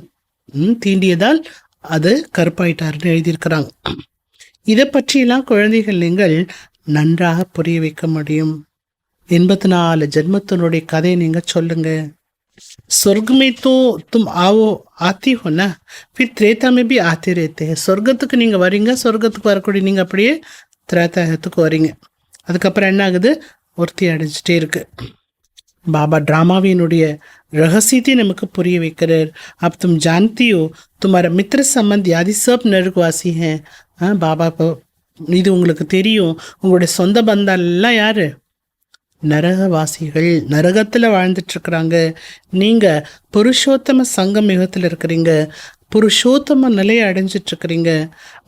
தீண்டியதால் அது கருப்பாயிட்டார்னு எழுதியிருக்கிறாங்க. இதை பற்றியெல்லாம் குழந்தைகள் நீங்கள் நன்றாக புரிய வைக்க முடியும். 84 ஜென்மத்தினுடைய கதையை நீங்கள் சொல்லுங்க. சொர்க்கமே தோ தும் ஆவோ ஆத்தி ஹோனா ஃபிர் திரேதா மே பி ஆத்தி ரேத்தே. சொர்க்கத்துக்கு நீங்கள் வரீங்க, சொர்க்கத்துக்கு வரக்கூடிய நீங்கள் அப்படியே திரேதாயத்துக்கு வரீங்க. அதுக்கப்புறம் என்ன ஆகுது? ஒருத்தி அடைஞ்சிட்டே இருக்கு. பாபா ட்ராமாவினுடைய ரகசியத்தை நமக்கு புரிய வைக்கிறார். अब तुम जानती हो तुम्हारा मित्र संबंध आदि सब नरकवासी हैं. பாபா இது உங்களுக்கு தெரியும், உங்களுடைய சொந்த பந்தெல்லாம் யாரு? நரகவாசிகள், நரகத்தில் வாழ்ந்துட்டுருக்குறாங்க. நீங்கள் புருஷோத்தம சங்கம் யுகத்தில் இருக்கிறீங்க, पुरुषोत्तम निलय अड़ंजिट्रुक्कींग.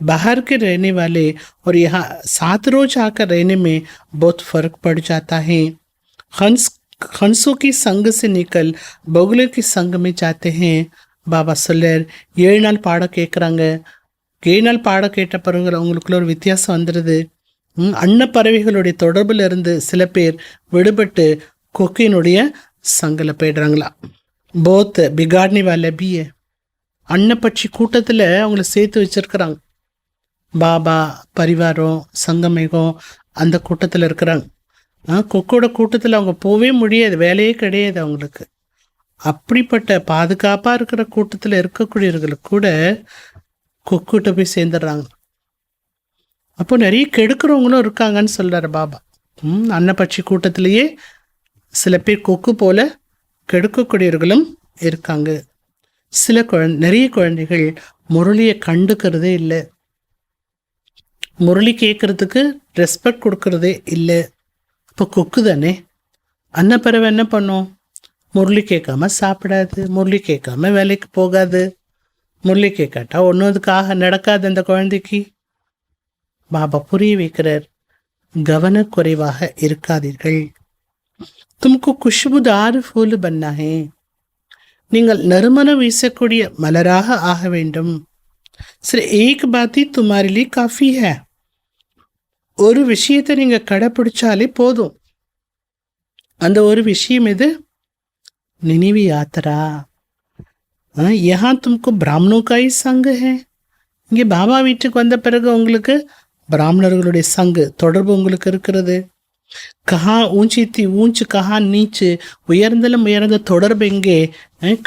बाहर के रहने वाले और यहाँ 7 रोज आकर रहने में बहुत फर्क पड़ जाता है. हंसों की संग से निकल बगुले की संग में जाते हैं. பாபா சொல்லார், 7 நாள் பாடம் கேட்குறாங்க. 7 நாள் பாடம் கேட்ட பிறகு அவங்களுக்குள்ள ஒரு வித்தியாசம் வந்துடுது. அன்னப்பறவைகளுடைய தொடர்பில் இருந்து சில பேர் விடுபட்டு கொக்கினுடைய சங்கில் போயிடுறாங்களா. போத் பிகாட்னி வால பிய அன்னப்பட்சி கூட்டத்தில் அவங்கள சேர்த்து வச்சிருக்கிறாங்க. பாபா பரிவாரம் சங்கமேகம் அந்த கூட்டத்தில் இருக்கிறாங்க. கொக்கோட கூட்டத்தில் அவங்க போவே முடியாது, வேலையே கிடையாது அவங்களுக்கு. அப்படிப்பட்ட பாதுகாப்பாக இருக்கிற கூட்டத்தில் இருக்கக்கூடியவர்களுக்கு கூட கொக்கிட்ட போய் சேர்ந்துடுறாங்க. அப்போ நிறைய கெடுக்கிறவங்களும் இருக்காங்கன்னு சொல்கிறார் பாபா. அன்னப்பட்சி கூட்டத்திலேயே சில பேர் கொக்கு போல கெடுக்கக்கூடியவர்களும் இருக்காங்க. நிறைய குழந்தைகள் முரளியை கண்டுக்கிறதே இல்லை. முரளி கேட்குறதுக்கு ரெஸ்பெக்ட் கொடுக்கறதே இல்லை. இப்போ கொக்கு தானே. அன்னப்பறவை என்ன பண்ணும்? முரளி கேட்காம சாப்பிடாது, முரளி கேட்காம வேலைக்கு போகாது, முரளி கேட்காட்டா ஒன்றும் அதுக்காக நடக்காது அந்த குழந்தைக்கு. பாபா புரிய வைக்கிறார், கவனக்குறைவாக இருக்காதீர்கள். தும்கு குஷ்புதார் ஃபூல் பன்னா ஹே, நீங்கள் நறுமணம் வீசக்கூடிய மலராக ஆக வேண்டும். சில ஏக் பாத்தி துமாரிலி காஃபி ஹே, ஒரு விஷயத்தை நீங்க கடைப்பிடிச்சாலே போதும். அந்த ஒரு விஷயம் எது? நினைவு யாத்திரா. யஹா தும்கு பிராமணோ காய் சங்கு ஹே, இங்கே பாபா வீட்டுக்கு வந்த பிறகு உங்களுக்கு பிராமணர்களுடைய சங்கு தொடர்பு உங்களுக்கு இருக்கிறது. கஹா ஊஞ்சி தி ஊஞ்சு கஹா நீச்சு, உயர்ந்தலும் உயர்ந்த தொடர்பு எங்கே,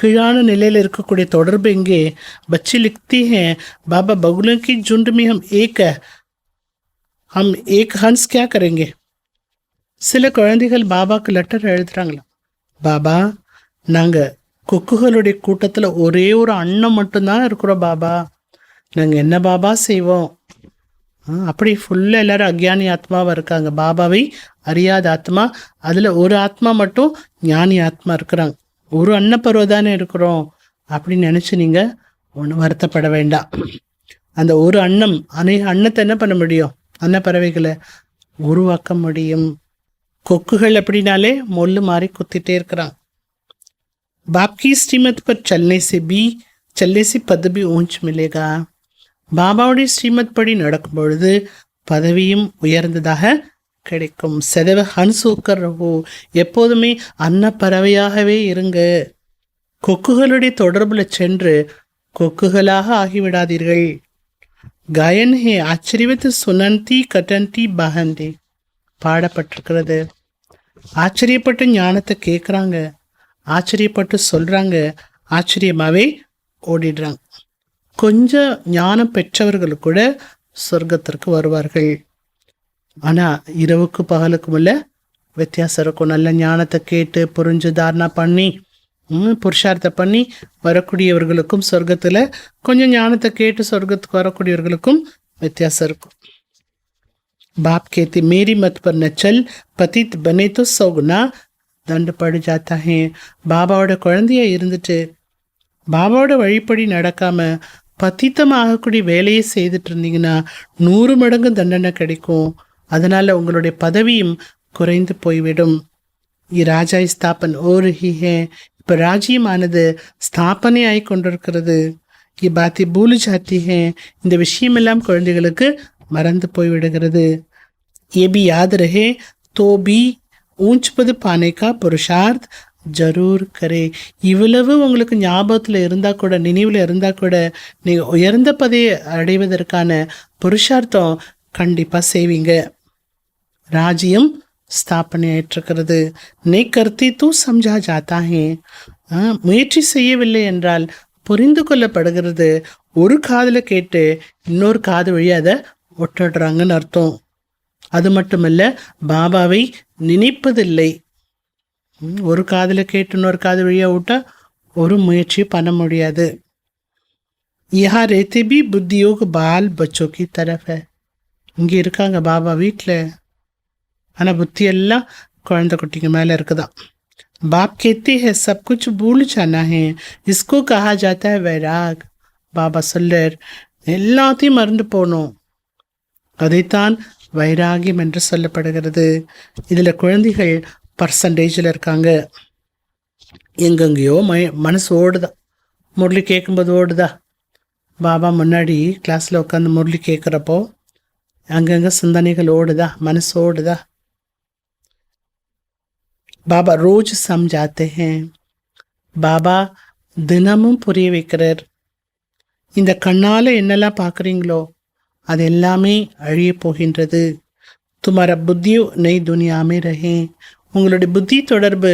கீழான நிலையில் இருக்கக்கூடிய தொடர்பு எங்கே? பச்சி லிக்தி ஹே, பாபா பகுலோं की झुंड में हम एक हंस क्या करेंगे. சில குழந்தைகள் பாபாக்கு லெட்டர் எழுதுறாங்களா, பாபா நாங்கள் கொக்குகளுடைய கூட்டத்தில் ஒரே ஒரு அண்ணன் மட்டும்தான் இருக்கிறோம் பாபா, நாங்கள் என்ன பாபா செய்வோம். அப்படி ஃபுல்லாக எல்லாரும் அக்ஞானி ஆத்மாவாக இருக்காங்க, பாபாவை அறியாத ஆத்மா. அதில் ஒரு ஆத்மா மட்டும் ஞானி ஆத்மா இருக்கிறாங்க. ஒரு அன்னப்பருவ தானே இருக்கிறோம் அப்படின்னு நினச்சி நீங்கள் ஒன்றும் வருத்தப்பட வேண்டாம். அந்த ஒரு அன்னம் அன்னத்தை என்ன பண்ண முடியும்? அன்னப்பறவைகளை உருவாக்க முடியும். கொக்குகள் அப்படின்னாலே மொல்லு மாறி குத்திட்டே இருக்கிறாங்க. பாப்கி ஸ்ரீமத் பர் चलने से पद भी ऊंच मिलेगा. பாபாவுடைய ஸ்ரீமத் படி நடக்கும் பொழுது பதவியும் உயர்ந்ததாக கிடைக்கும். செதவ ஹன்சூக்கர் ரஹோ, எப்போதுமே அன்னப்பறவையாகவே இருங்க. கொக்குகளுடைய தொடர்புல சென்று கொக்குகளாக ஆகிவிடாதீர்கள். காயன் ஹே ஆச்சரியவத்து சுனந்தி கட்டந்தி பஹந்தே பாடப்பட்டிருக்கிறது. ஆச்சரியப்பட்டு ஞானத்தை கேட்குறாங்க, ஆச்சரியப்பட்டு சொல்கிறாங்க, ஆச்சரியமாகவே ஓடிடுறாங்க. கொஞ்சம் ஞானம் பெற்றவர்கள் கூட சொர்க்கத்திற்கு வருவார்கள். ஆனால் இரவுக்கு பகலுக்கும் உள்ள வித்தியாசம் இருக்கும். நல்ல ஞானத்தை கேட்டு புரிஞ்சு தாரணா பண்ணி புருஷார்த்தம் பண்ணி வரக்கூடியவர்களுக்கும் சொர்க்கத்தில், கொஞ்சம் ஞானத்தை கேட்டு சொர்க்கத்துக்கு வரக்கூடியவர்களுக்கும் வித்தியாசம் இருக்கும். बाप कहते मेरी मत पर न चल पतित बने तो 100 गुना दंड पड़ जाता है. பாபாவோட குழந்தையா இருந்துட்டு பாபாவோட வழிப்படி நடக்காம பத்தித்தமாகக்கூடிய வேலையை செய்துட்டு இருந்தீங்கன்னா 100 மடங்கு தண்டனை கிடைக்கும். அதனால உங்களுடைய பதவியும் குறைந்து போய்விடும். ராஜா ஸ்தாபன் ஓர் ஹி ஹே, இப்போ ராஜ்யமானது ஸ்தாபனை ஆகி கொண்டிருக்கிறது. பாத்தி பூலு ஜாத்தி ஹே, இந்த விஷயமெல்லாம் குழந்தைகளுக்கு மறந்து போய்விடுகிறது. ये भी याद रहे तो भी ऊंच पद पाने का पुरुषार्थ जरूर करे. இவ்வளவு உங்களுக்கு ஞாபகத்தில் இருந்தால் கூட, நினைவில் இருந்தால் கூட, நீங்கள் உயர்ந்த பதவியை அடைவதற்கான புருஷார்த்தம் கண்டிப்பாக செய்வீங்க. ராஜ்யம் ஸ்தாபனை ஆயிட்டிருக்கிறது. நே கர்த்தி தூ சம்ஜா ஜாத்தா ஹே, முயற்சி செய்யவில்லை என்றால் புரிந்து கொள்ளப்படுகிறது. ஒரு காதில் கேட்டு இன்னொரு காது வழி அதை ஒட்டுடுறாங்கன்னு அர்த்தம். அது மட்டுமல்ல, பாபாவை நினைப்பதில்லை. ஒரு காதில் கேட்டு இன்னொரு காது வழியாக விட்டா ஒரு முயற்சி பண்ண முடியாது. யஹா ரேத்தே பி புத்தியோக் பால் பச்சோக்கி தரஃப் ஹை, இங்கே இருக்காங்க பாபா வீட்டில், ஆனால் புத்தி எல்லாம் குழந்தை குட்டிங்க மேலே இருக்குதான். बाप कहते हैं सब कुछ भूल जाना है, इसको कहा जाता है वैराग. பாபா சொல்லர் எல்லாத்தையும் மறந்து போகணும், அதைத்தான் வைராகியம் என்று சொல்லப்படுகிறது. இதில் குழந்தைகள் பர்சன்டேஜில் இருக்காங்க. எங்கெங்கேயோ மனசு ஓடுதா, முரளி கேட்கும்போது ஓடுதா. பாபா முன்னாடி கிளாஸில் உட்காந்து முரளி கேட்குறப்போ அங்கங்கே சிந்தனைகள் ஓடுதா, மனசு ஓடுதா. பாபா ரோஜ் சம்ஜாத்தே ஹே, பாபா தினமும் புரிய வைக்கிறார். இந்த கண்ணால் என்னெல்லாம் பார்க்குறீங்களோ அது எல்லாமே அழிய போகின்றது. துமாரா புத்தியோ நெய் துனியாமே ரஹே, உங்களுடைய புத்தி தொடர்பு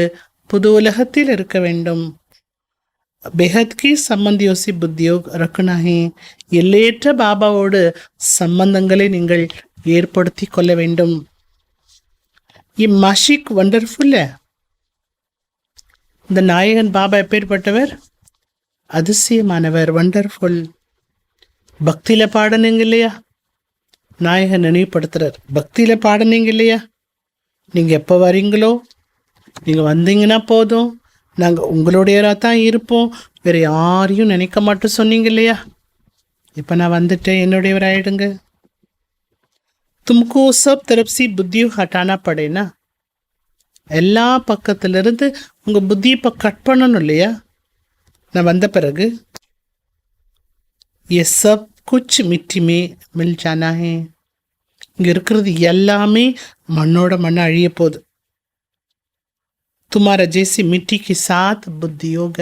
புது உலகத்தில் இருக்க வேண்டும். பெஹத்கி சம்பந்தியோசி புத்தியோ ரக்கனா ஹே, எல்லையற்ற பாபாவோடு சம்பந்தங்களை நீங்கள் ஏற்படுத்தி கொள்ள வேண்டும். மாஷிக் வண்டர்ஃபுல். இந்த நாயகன் பாபா எப்பேற்பட்டவர்? அதிசயமானவர், வண்டர்ஃபுல். பக்தியில் பாடணுங்க இல்லையா, நாயகன் நினைவுபடுத்துறார். பக்தியில் பாடினீங்க இல்லையா, நீங்கள் எப்போ வரீங்களோ நீங்கள் வந்தீங்கன்னா போதும், நாங்கள் உங்களுடையராக தான் இருப்போம், வேறு யாரையும் நினைக்க மாட்டோம் சொன்னீங்க இல்லையா, இப்போ நான் வந்துட்டேன், என்னுடையவராயிடுங்க. तुमको सब तरफ से बुद्धि हटाना पड़े ना, எல்லா பக்கத்திலிருந்து உங்கள் புத்தியை இப்போ கட் பண்ணணும் இல்லையா நான் வந்த பிறகு. ये सब कुछ मिट्टी में मिल जाना है, இங்கே இருக்கிறது எல்லாமே மண்ணோட மண்ணை அழிய போகுது. तुम्हारा जैसे मिट्टी के साथ बुद्धि योग,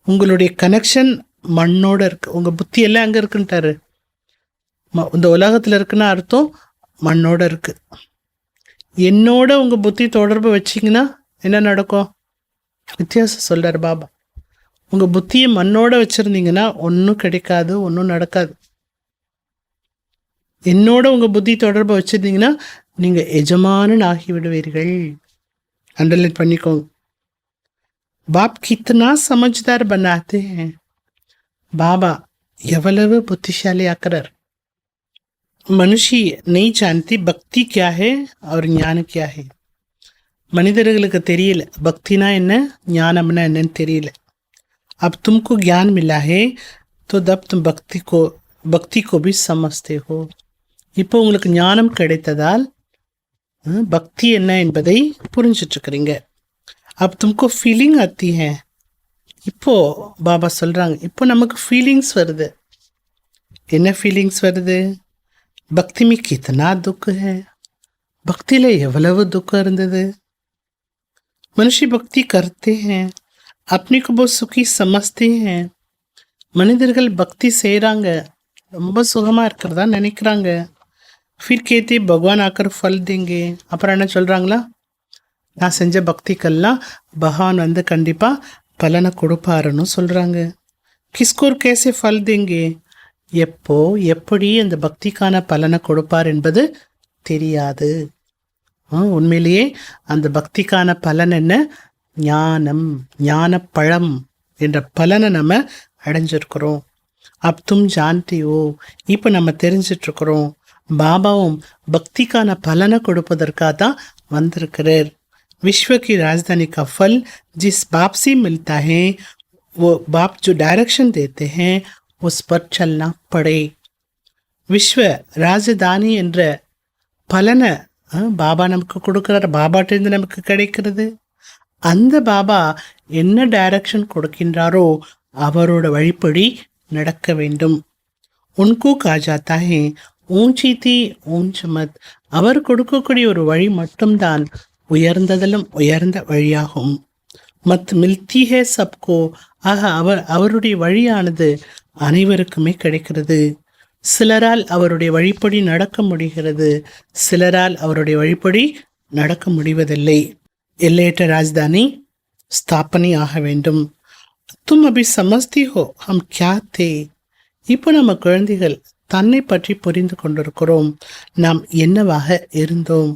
உங்களுடைய கனெக்ஷன் மண்ணோட இருக்கு, உங்கள் புத்தி எல்லாம் அங்கே இருக்குன்ட்டாரு. இந்த உலகத்தில் இருக்குன்னா அர்த்தம் மண்ணோட இருக்கு. என்னோட உங்கள் புத்தி தொடர்பு வச்சிங்கன்னா என்ன நடக்கும், வித்தியாசம் சொல்கிறார் பாபா. உங்கள் புத்தியை மண்ணோட வச்சுருந்தீங்கன்னா ஒன்றும் கிடைக்காது, ஒன்றும் நடக்காது. என்னோட உங்கள் புத்தி தொடர்பு வச்சுருந்தீங்கன்னா நீங்கள் எஜமானன் ஆகிவிடுவீர்கள். அண்டர்லைன் பண்ணிக்கோங்க. பாப் கித்தனா சமஜ்தார் பனாத்தே ஹேன், பாபா எவ்வளவு புத்திசாலி ஆக்குறார். மனுஷி नहीं जानती பக்தி क्या है और ஞான क्या है. மனிதர்களுக்கு தெரியல பக்தினா என்ன, ஞானம்னா என்னன்னு தெரியல. अब तुमको ज्ञान मिला है तो तब तुम भक्ति को भी समझते हो. இப்போ உங்களுக்கு ஞானம் கிடைத்ததால் பக்தி என்ன என்பதை புரிஞ்சிட்ருக்கிறீங்க. अब तुमको फीलिंग आती है, இப்போ பாபா சொல்கிறாங்க இப்போ நமக்கு ஃபீலிங்ஸ் வருது. என்ன ஃபீலிங்ஸ் வருது, பக்தி में कितना दुख है, பக்தியில் எவ்வளவு துக்கம் இருந்தது. மனுஷி பக்தி करते हैं अपने को बहुत सुखी समझते हैं, மனிதர்கள் பக்தி செய்கிறாங்க, ரொம்ப சுகமாக இருக்கிறதா நினைக்கிறாங்க. फिर कहते भगवान आकर फल देंगे, அப்புறம் என்ன சொல்கிறாங்களா, நான் செஞ்ச பக்திக்கெல்லாம் பகவான் வந்து கண்டிப்பாக பலனை கொடுப்பாருன்னு சொல்கிறாங்க. கிஸ்கோர் கேசே ஃபல் தேங்கே, எப்போ எப்படி அந்த பக்திக்கான பலனை கொடுப்பார் என்பது தெரியாது. உண்மையிலேயே அந்த பக்திக்கான பலன் என்ன, ஞானம், ஞான பழம் என்ற பலனை நம்ம அடைஞ்சிருக்கிறோம். அப் தும் ஜான்டியோ, இப்போ நம்ம தெரிஞ்சிட்ருக்கிறோம். பாபாவும் பக்திக்கான பலனை கொடுப்பதற்காக தான் வந்திருக்கிறார். विश्व की राजधानी का फल जिस बाप से मिलता है वो बाप जो डायरेक्शन देते हैं उस पर चलना पड़े. विश्व राजधानी என்ற பலனை பாபா நமக்கு கொடுக்கிறார், பாபாட்டிருந்து நமக்கு கிடைக்கிறது. அந்த பாபா என்ன டைரக்ஷன் கொடுக்கின்றாரோ அவரோட வழிப்படி நடக்க வேண்டும். உன்கோ கஹா ஜாத்தா ஹை ஊஞ்சி தீ ஊஞ்ச் மத், அவர் கொடுக்கக்கூடிய ஒரு வழி மட்டும்தான் உயர்ந்ததிலும் உயர்ந்த வழியாகும். மத் மில்தி ஹே சப்கோ, ஆக அவருடைய வழியானது அனைவருக்குமே கிடைக்கிறது. சிலரால் அவருடைய வழிப்படி நடக்க முடிகிறது, சிலரால் அவருடைய வழிப்படி நடக்க முடிவதில்லை. எல்லையற்ற ராஜதானி ஸ்தாபனை ஆக வேண்டும். தும் அபி சமஸ்தி ஹோ ஹம் கியா தே, இப்போ நம்ம குழந்தைகள் தன்னை பற்றி புரிந்து கொண்டிருக்கிறோம், நாம் என்னவாக இருந்தோம்,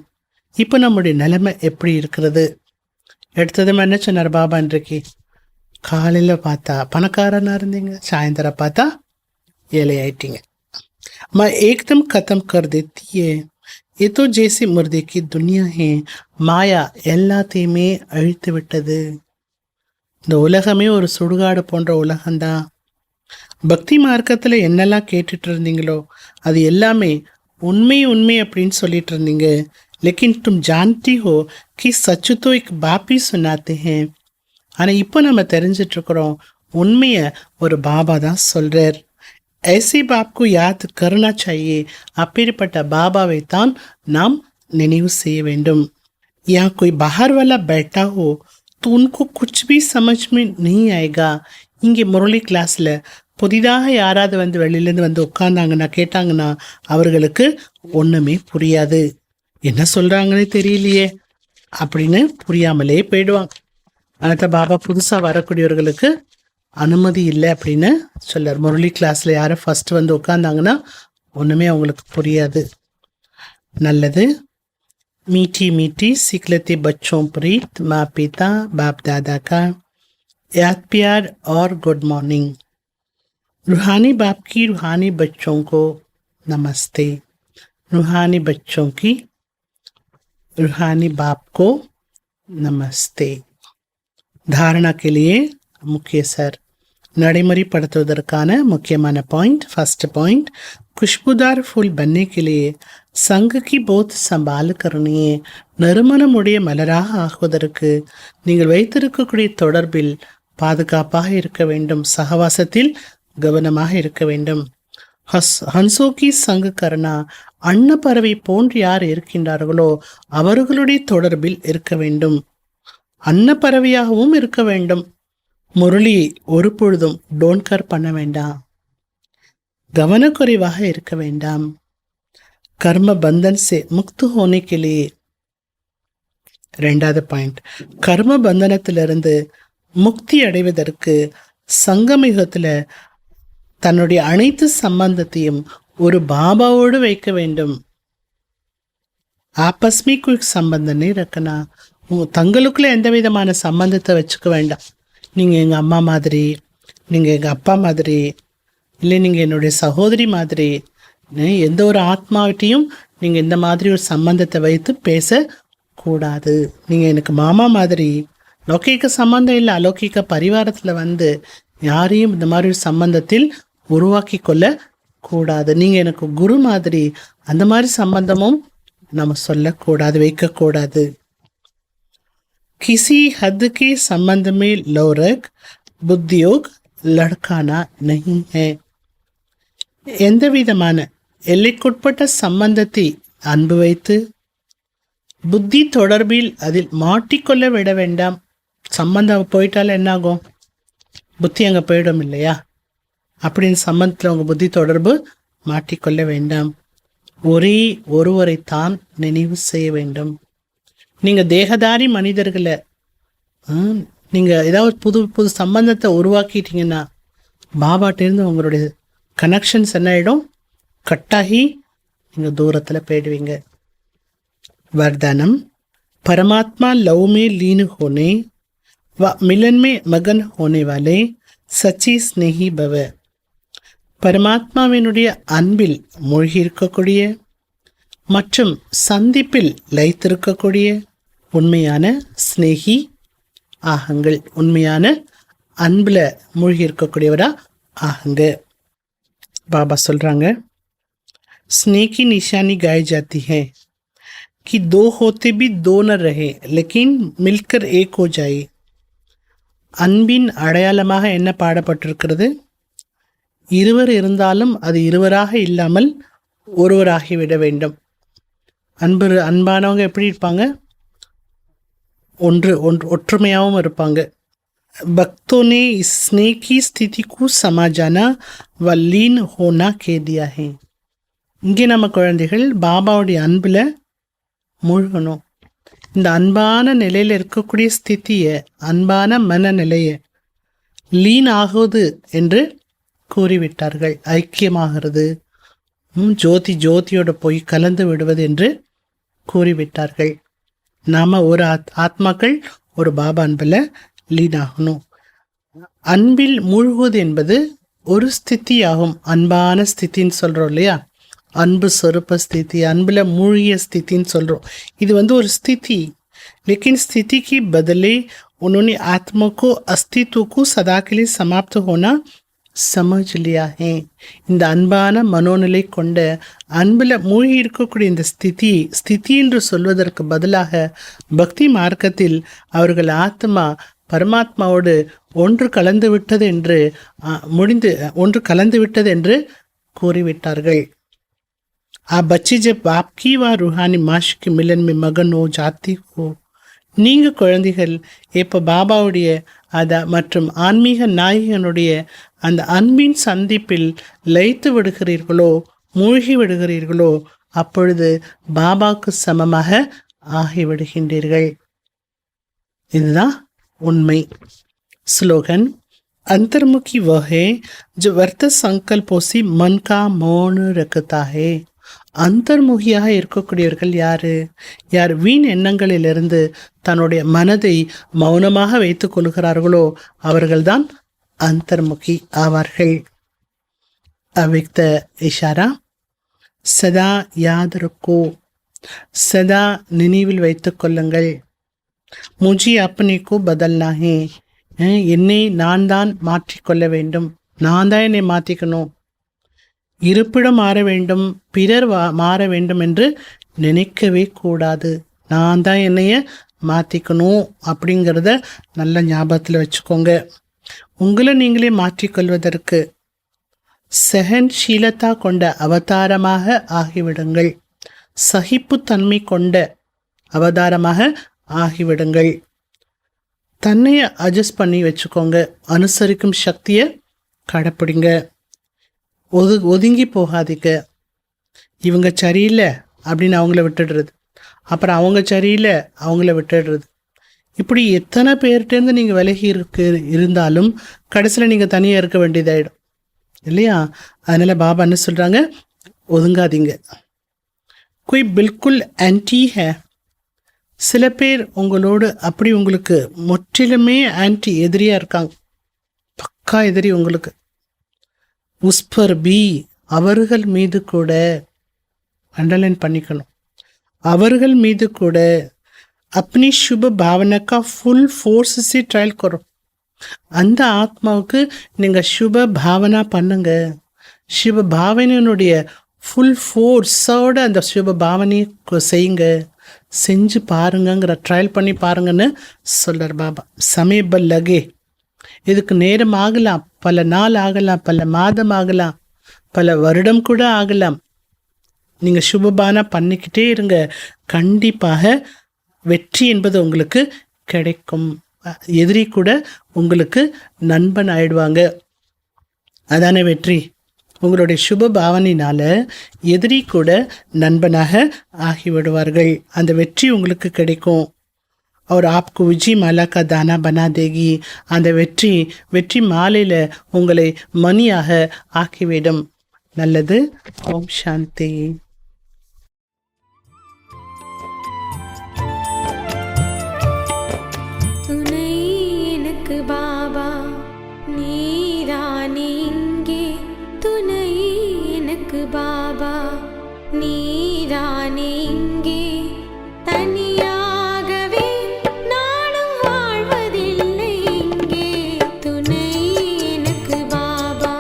இப்போ நம்முடைய நிலைமை எப்படி இருக்கிறது. எடுத்ததும் என்ன சொன்னார் பாபா, இன்றைக்கு காலையில் பார்த்தா பணக்காரனாக இருந்தீங்க, சாயந்தரம் பார்த்தா ஏழை ஆயிட்டீங்க. मैं एकदम खत्म कर देती है, ये तो जैसे मुर्दे की दुनिया है, மாயா எல்லாத்தையுமே அழித்து விட்டது. இந்த உலகமே ஒரு சுடுகாடு போன்ற உலகம்தான். பக்தி மார்க்கத்தில் என்னெல்லாம் கேட்டுட்டு இருந்தீங்களோ அது எல்லாமே உண்மை உண்மை அப்படின்னு சொல்லிட்டு இருந்தீங்க. लेकिन तुम जानती हो कि सच तो एक बाप ही सुनाते हैं. ஆனால் இப்போ நம்ம தெரிஞ்சிட்ருக்கிறோம் உண்மையை ஒரு பாபா தான் சொல்கிறார். ऐसे बाप को याद करना चाहिए, அப்பேற்பட்ட பாபாவை தான் நாம் நினைவு செய்ய வேண்டும். यहाँ कोई बाहर वाला बैठा हो तो उनको कुछ भी समझ में नहीं आएगा. இங்கே முரளி கிளாஸில் புதிதாக யாராவது வந்து வெளியிலேருந்து வந்து உட்காந்தாங்கன்னா கேட்டாங்கன்னா அவர்களுக்கு ஒன்றுமே புரியாது. என்ன சொல்கிறாங்கன்னே தெரியலையே அப்படின்னு புரியாமலே போயிடுவாங்க. அதனால் பாபா புதுசாக வரக்கூடியவர்களுக்கு அனுமதி இல்லை அப்படின்னு சொல்லார். முரளி கிளாஸில் யாரும் ஃபஸ்ட்டு வந்து உட்காந்தாங்கன்னா ஒன்றுமே அவங்களுக்கு புரியாது. நல்லது. मीठी मीठी सिखलते बच्चों प्रीत माँ पिता बाप दादा का याद प्यार और गुड मॉर्निंग. रूहानी बाप की रूहानी बच्चों को नमस्ते। रूहानी बच्चों की, रूहानी बाप को नमस्ते। धारणा के लिए मुख्य सर நடைமுறைப்படுத்துவதற்கான முக்கியமான பாயிண்ட். ஃபர்ஸ்ட் பாயிண்ட், खुशबूदार फूल बनने के लिए संग की बहुत संभाल करनी है. நறுமணமுடைய மலராக ஆகுவதற்கு நீங்கள் வைத்திருக்கக்கூடிய தொடர்பில் பாதுகாப்பாக இருக்க வேண்டும், சகவாசத்தில் கவனமாக இருக்க வேண்டும். ஹன்சோகி சங்கு கர்ணா, அன்னப்பறவை போன்று யார் இருக்கின்றார்களோ அவர்களுடைய தொடர்பில் இருக்க வேண்டும், அன்னப்பறவையாகவும் இருக்க வேண்டும். முரளி ஒரு பொழுதும் டோன்கர் பண்ண வேண்டாம், கவனக்குறைவாக இருக்க வேண்டாம். கர்ம பந்தன் சே முக்து ஹோனே கே லியே, ரெண்டாவது பாயிண்ட், கர்ம பந்தனத்திலிருந்து முக்தி அடைவதற்கு சங்கமிகத்தில் தன்னுடைய அனைத்து சம்பந்தத்தையும் ஒரு பாபாவோடு வைக்க வேண்டும். ஆப்பஸ்மிக்கு சம்பந்தனே இருக்கனா, தங்களுக்குள்ள எந்த விதமான சம்பந்தத்தை வச்சுக்க வேண்டாம். நீங்கள் எங்கள் அம்மா மாதிரி, நீங்கள் எங்கள் அப்பா மாதிரி, இல்லை நீங்கள் என்னுடைய சகோதரி மாதிரி, எந்த ஒரு ஆத்மாவிட்டையும் நீங்கள் இந்த மாதிரி ஒரு சம்பந்தத்தை வைத்து பேசக்கூடாது. நீங்கள் எனக்கு மாமா மாதிரி, லௌகிக சம்பந்தம் இல்லை, அலௌகிக பரிவாரத்தில் வந்து யாரையும் இந்த மாதிரி ஒரு சம்பந்தத்தில் உருவாக்கி கொள்ள கூடாது. நீங்கள் எனக்கு குரு மாதிரி, அந்த மாதிரி சம்பந்தமும் நம்ம சொல்லக்கூடாது, வைக்கக்கூடாது. किसी हद के संबंध में लौरक बुद्धियोग लड़काना नहीं है. எந்த விதமான எல்லைக்குட்பட்ட சம்பந்தத்தை அன்பு வைத்து புத்தி தொடர்பில் அதில் மாட்டிக்கொள்ள விட வேண்டாம். சம்பந்தம் போயிட்டாலும் என்னாகும், புத்தி அங்கே போயிடும் இல்லையா? அப்படின்னு சம்பந்தத்தில் உங்கள் புத்தி தொடர்பு மாட்டிக்கொள்ள வேண்டாம். ஒரே ஒருவரைத்தான் நினைவு செய்ய வேண்டும். நீங்கள் தேகதாரி மனிதர்களை நீங்கள் ஏதாவது புது புது சம்பந்தத்தை உருவாக்கிட்டீங்கன்னா பாபாட்டேருந்து உங்களுடைய கனெக்ஷன்ஸ் என்ன ஆகிடும், கட்டாகி நீங்கள் தூரத்தில் போயிடுவீங்க. वरदानम, परमात्मा लव में लीन होने व मिलन में मगन होने वाले सच्ची स्नेही भव. பரமாத்மாவினுடைய அன்பில் மூழ்கி இருக்கக்கூடிய மற்றும் சந்திப்பில் லைத்திருக்கக்கூடிய உண்மையான ஸ்னேகி ஆகுங்கள். உண்மையான அன்பில் மூழ்கி இருக்கக்கூடியவரா ஆகுங்க. பாபா சொல்கிறாங்க, स्नेह की निशानी गाई जाती है कि दो होते भी दो न रहे लेकिन मिलकर एक हो जाए. அன்பின் அடையாளமாக என்ன பாடப்பட்டிருக்கிறது? இருவர் இருந்தாலும் அது இருவராக இல்லாமல் ஒருவராகிவிட வேண்டும். அன்பானவங்க எப்படி இருப்பாங்க? ஒற்றுமையாகவும் இருப்பாங்க. भक्तों ने स्नेह की स्थिति को समा जाना व लीन होना कह दिया है. இங்கே நம்ம குழந்தைகள் பாபாவுடைய அன்பில் மூழ்கணும். இந்த அன்பான நிலையில் இருக்கக்கூடிய ஸ்திதியை, அன்பான மனநிலையை லீன் ஆகுவது என்று கூறிவிட்டார்கள். ஐக்கியமாகிறது, ஜோதியோட போய் கலந்து விடுவது என்று கூறிவிட்டார்கள். நாம் ஒரு ஆத்மாக்கள் ஒரு பாபா அன்பில் லீன் ஆகணும். அன்பில் மூழ்குவது என்பது ஒரு ஸ்திதியாகும். அன்பான ஸ்திதின்னு சொல்கிறோம் இல்லையா? அன்பு சொருப்ப ஸ்திதி, அன்பில் மூழ்கிய ஸ்திதின்னு சொல்கிறோம். இது ஒரு ஸ்திதி. लेकिन स्थिति की बदले उन्होंने आत्मा को अस्तित्व को सदा के लिए समाप्त होना समझ लिया है. இந்த அன்பான மனோநிலை கொண்ட அன்பில் மூழ்கி இருக்கக்கூடிய இந்த ஸ்திதி என்று சொல்வதற்கு பதிலாக பக்தி மார்க்கத்தில் அவர்கள் ஆத்மா பரமாத்மாவோடு ஒன்று கலந்து விட்டது என்று கூறிவிட்டார்கள். आप बच्चे जब आपकी व रूहानी माश के मिलन में मगन हो जाती हो, நீங்கள் குழந்தைகள் எப்போ பாபாவுடைய மற்றும் ஆன்மீக நாயகனுடைய அந்த அன்பின் சந்திப்பில் லயித்து விடுகிறீர்களோ, மூழ்கி விடுகிறீர்களோ, அப்பொழுது பாபாவுக்கு சமமாக ஆகிவிடுகின்றீர்கள். இதுதான் உண்மை. ஸ்லோகன், अंतर्मुखी वह है जो व्यर्थ संकल्पों से मन का मौन रखता है. அந்தர்முகியாக இருக்கக்கூடியவர்கள் யார் வீண் எண்ணங்களிலிருந்து தன்னுடைய மனதை மௌனமாக வைத்துக் கொள்கிறார்களோ அவர்கள்தான் அந்தர்முகி ஆவார்கள். அவ்யக்த இஷாரா, சதா யாத் ரக்கோ, சதா நினைவில் வைத்துக் கொள்ளுங்கள். முஜி அப்னேக்கு பதல்னா ஹே, என்னை நான் தான் மாற்றிக்கொள்ள வேண்டும், நான் தான் என்னை மாற்றிக்கணும். இருப்பிடம் மாற வேண்டும், பிறர் மாற வேண்டும் என்று நினைக்கவே கூடாது. நான் தான் என்னைய மாற்றிக்கணும் அப்படிங்கிறத நல்ல ஞாபகத்தில் வச்சுக்கோங்க. உங்களை நீங்களே மாற்றிக்கொள்வதற்கு சஹன்ஷீலத்தா கொண்ட அவதாரமாக ஆகிவிடுங்கள். சகிப்புத்தன்மை கொண்ட அவதாரமாக ஆகிவிடுங்கள். தன்னையை அட்ஜஸ்ட் பண்ணி வச்சுக்கோங்க. அனுசரிக்கும் சக்தியை கடைப்பிடிங்க. ஒதுங்கி போகாதீங்க. இவங்க சரியில்லை அப்படின்னு அவங்கள விட்டுடுறது, அப்புறம் அவங்க சரியில்லை அவங்கள விட்டுடுறது. இப்படி எத்தனை பேர்கிட்டேருந்து நீங்கள் விலகி இருந்தாலும் கடைசியில் நீங்கள் தனியாக இருக்க வேண்டியதாயிடும் இல்லையா? அதனால் பாபா என்ன சொல்கிறாங்க, ஒதுங்காதீங்க. कोई बिल्कुल ஆன்டி है. சில பேர் உங்களோடு அப்படி உங்களுக்கு முற்றிலுமே ஆன்டி, எதிரியாக இருக்காங்க, பக்கா எதிரி உங்களுக்கு. உஸ்பர் பி, அவர்கள் மீது கூட, அண்டர்லைன் பண்ணிக்கணும், அவர்கள் மீது கூட अपनी शुभ भावना का फुल फोर्स से ट्रायल करो. அந்த ஆத்மாவுக்கு நீங்கள் சுப பாவனா பண்ணுங்க. சுப பாவனையினுடைய ஃபுல் ஃபோர்ஸோட அந்த சுப பாவனையை செய்யுங்க, செஞ்சு பாருங்கங்கிற, ட்ரையல் பண்ணி பாருங்கன்னு சொல்கிறார் பாபா. சமீப லகே, இதுக்கு நேரம் ஆகலாம், பல நாள் ஆகலாம், பல மாதம் ஆகலாம், பல வருடம் கூட ஆகலாம். நீங்கள் சுபபானா பண்ணிக்கிட்டே இருங்க, கண்டிப்பாக வெற்றி என்பது உங்களுக்கு கிடைக்கும். எதிரி கூட உங்களுக்கு நண்பன் ஆயிடுவாங்க. அதான வெற்றி. உங்களுடைய சுப பாவனையினால எதிரி கூட நண்பனாக ஆகிவிடுவார்கள். அந்த வெற்றி உங்களுக்கு கிடைக்கும். और आपको विजय माला का दाना बना देगी. அந்த வெற்றி மாலையில் உங்களை மணியாக ஆக்கிவிடும். நல்லது. ஓம் சாந்தி. பாபா நீரானே இங்கே, துணை எனக்கு பாபா நீரானே இங்கே. தனியாகவே நானும் வாழ்வதில்லை இங்கே, துணை எனக்கு பாபா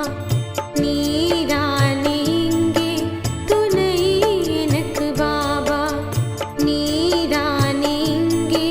நீரானே இங்கே, துணை எனக்கு பாபா நீரானே இங்கே.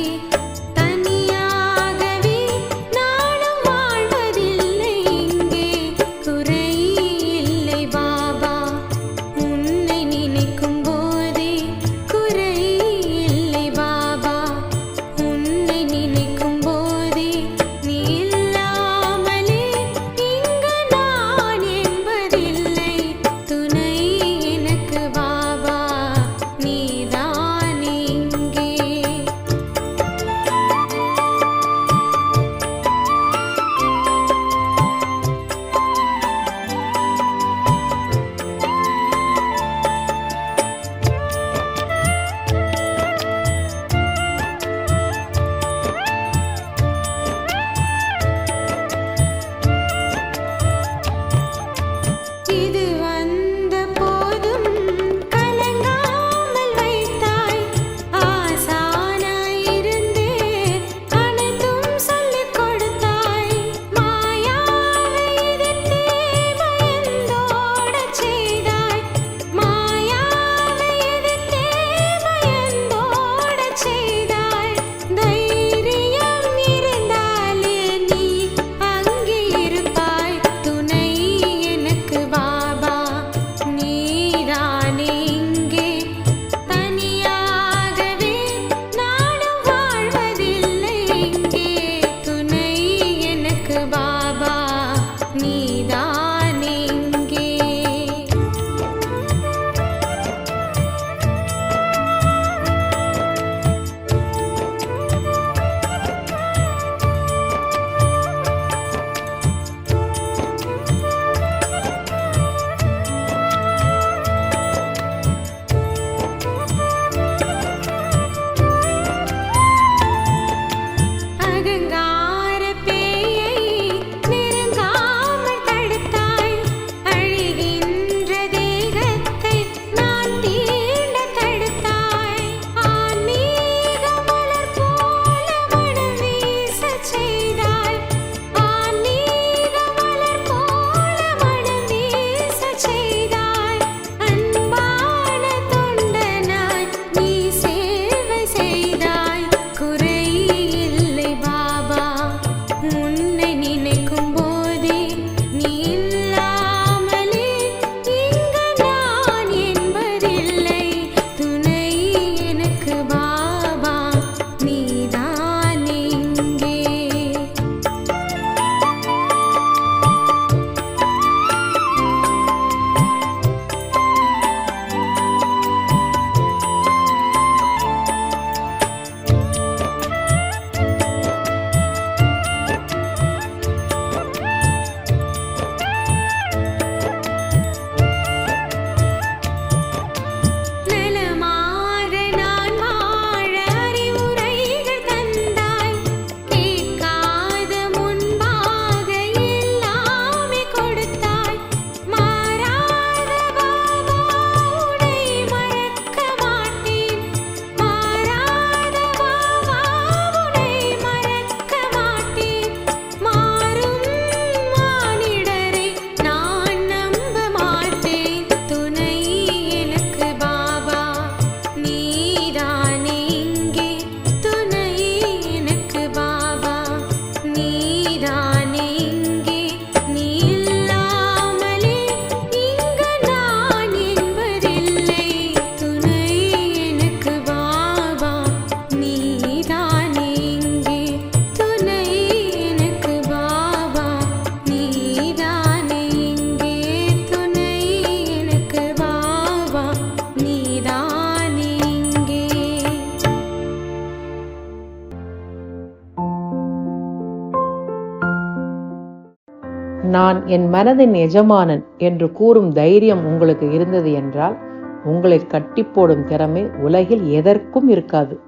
நான் என் மனதின் எஜமானன் என்று கூறும் தைரியம் உங்களுக்கு இருந்தது என்றால் உங்களை கட்டி போடும் திறமை உலகில் எதற்கும் இருக்காது.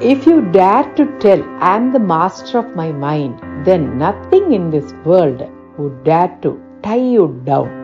If you dare to tell I am the master of my mind, then nothing in this world would dare to tie you down.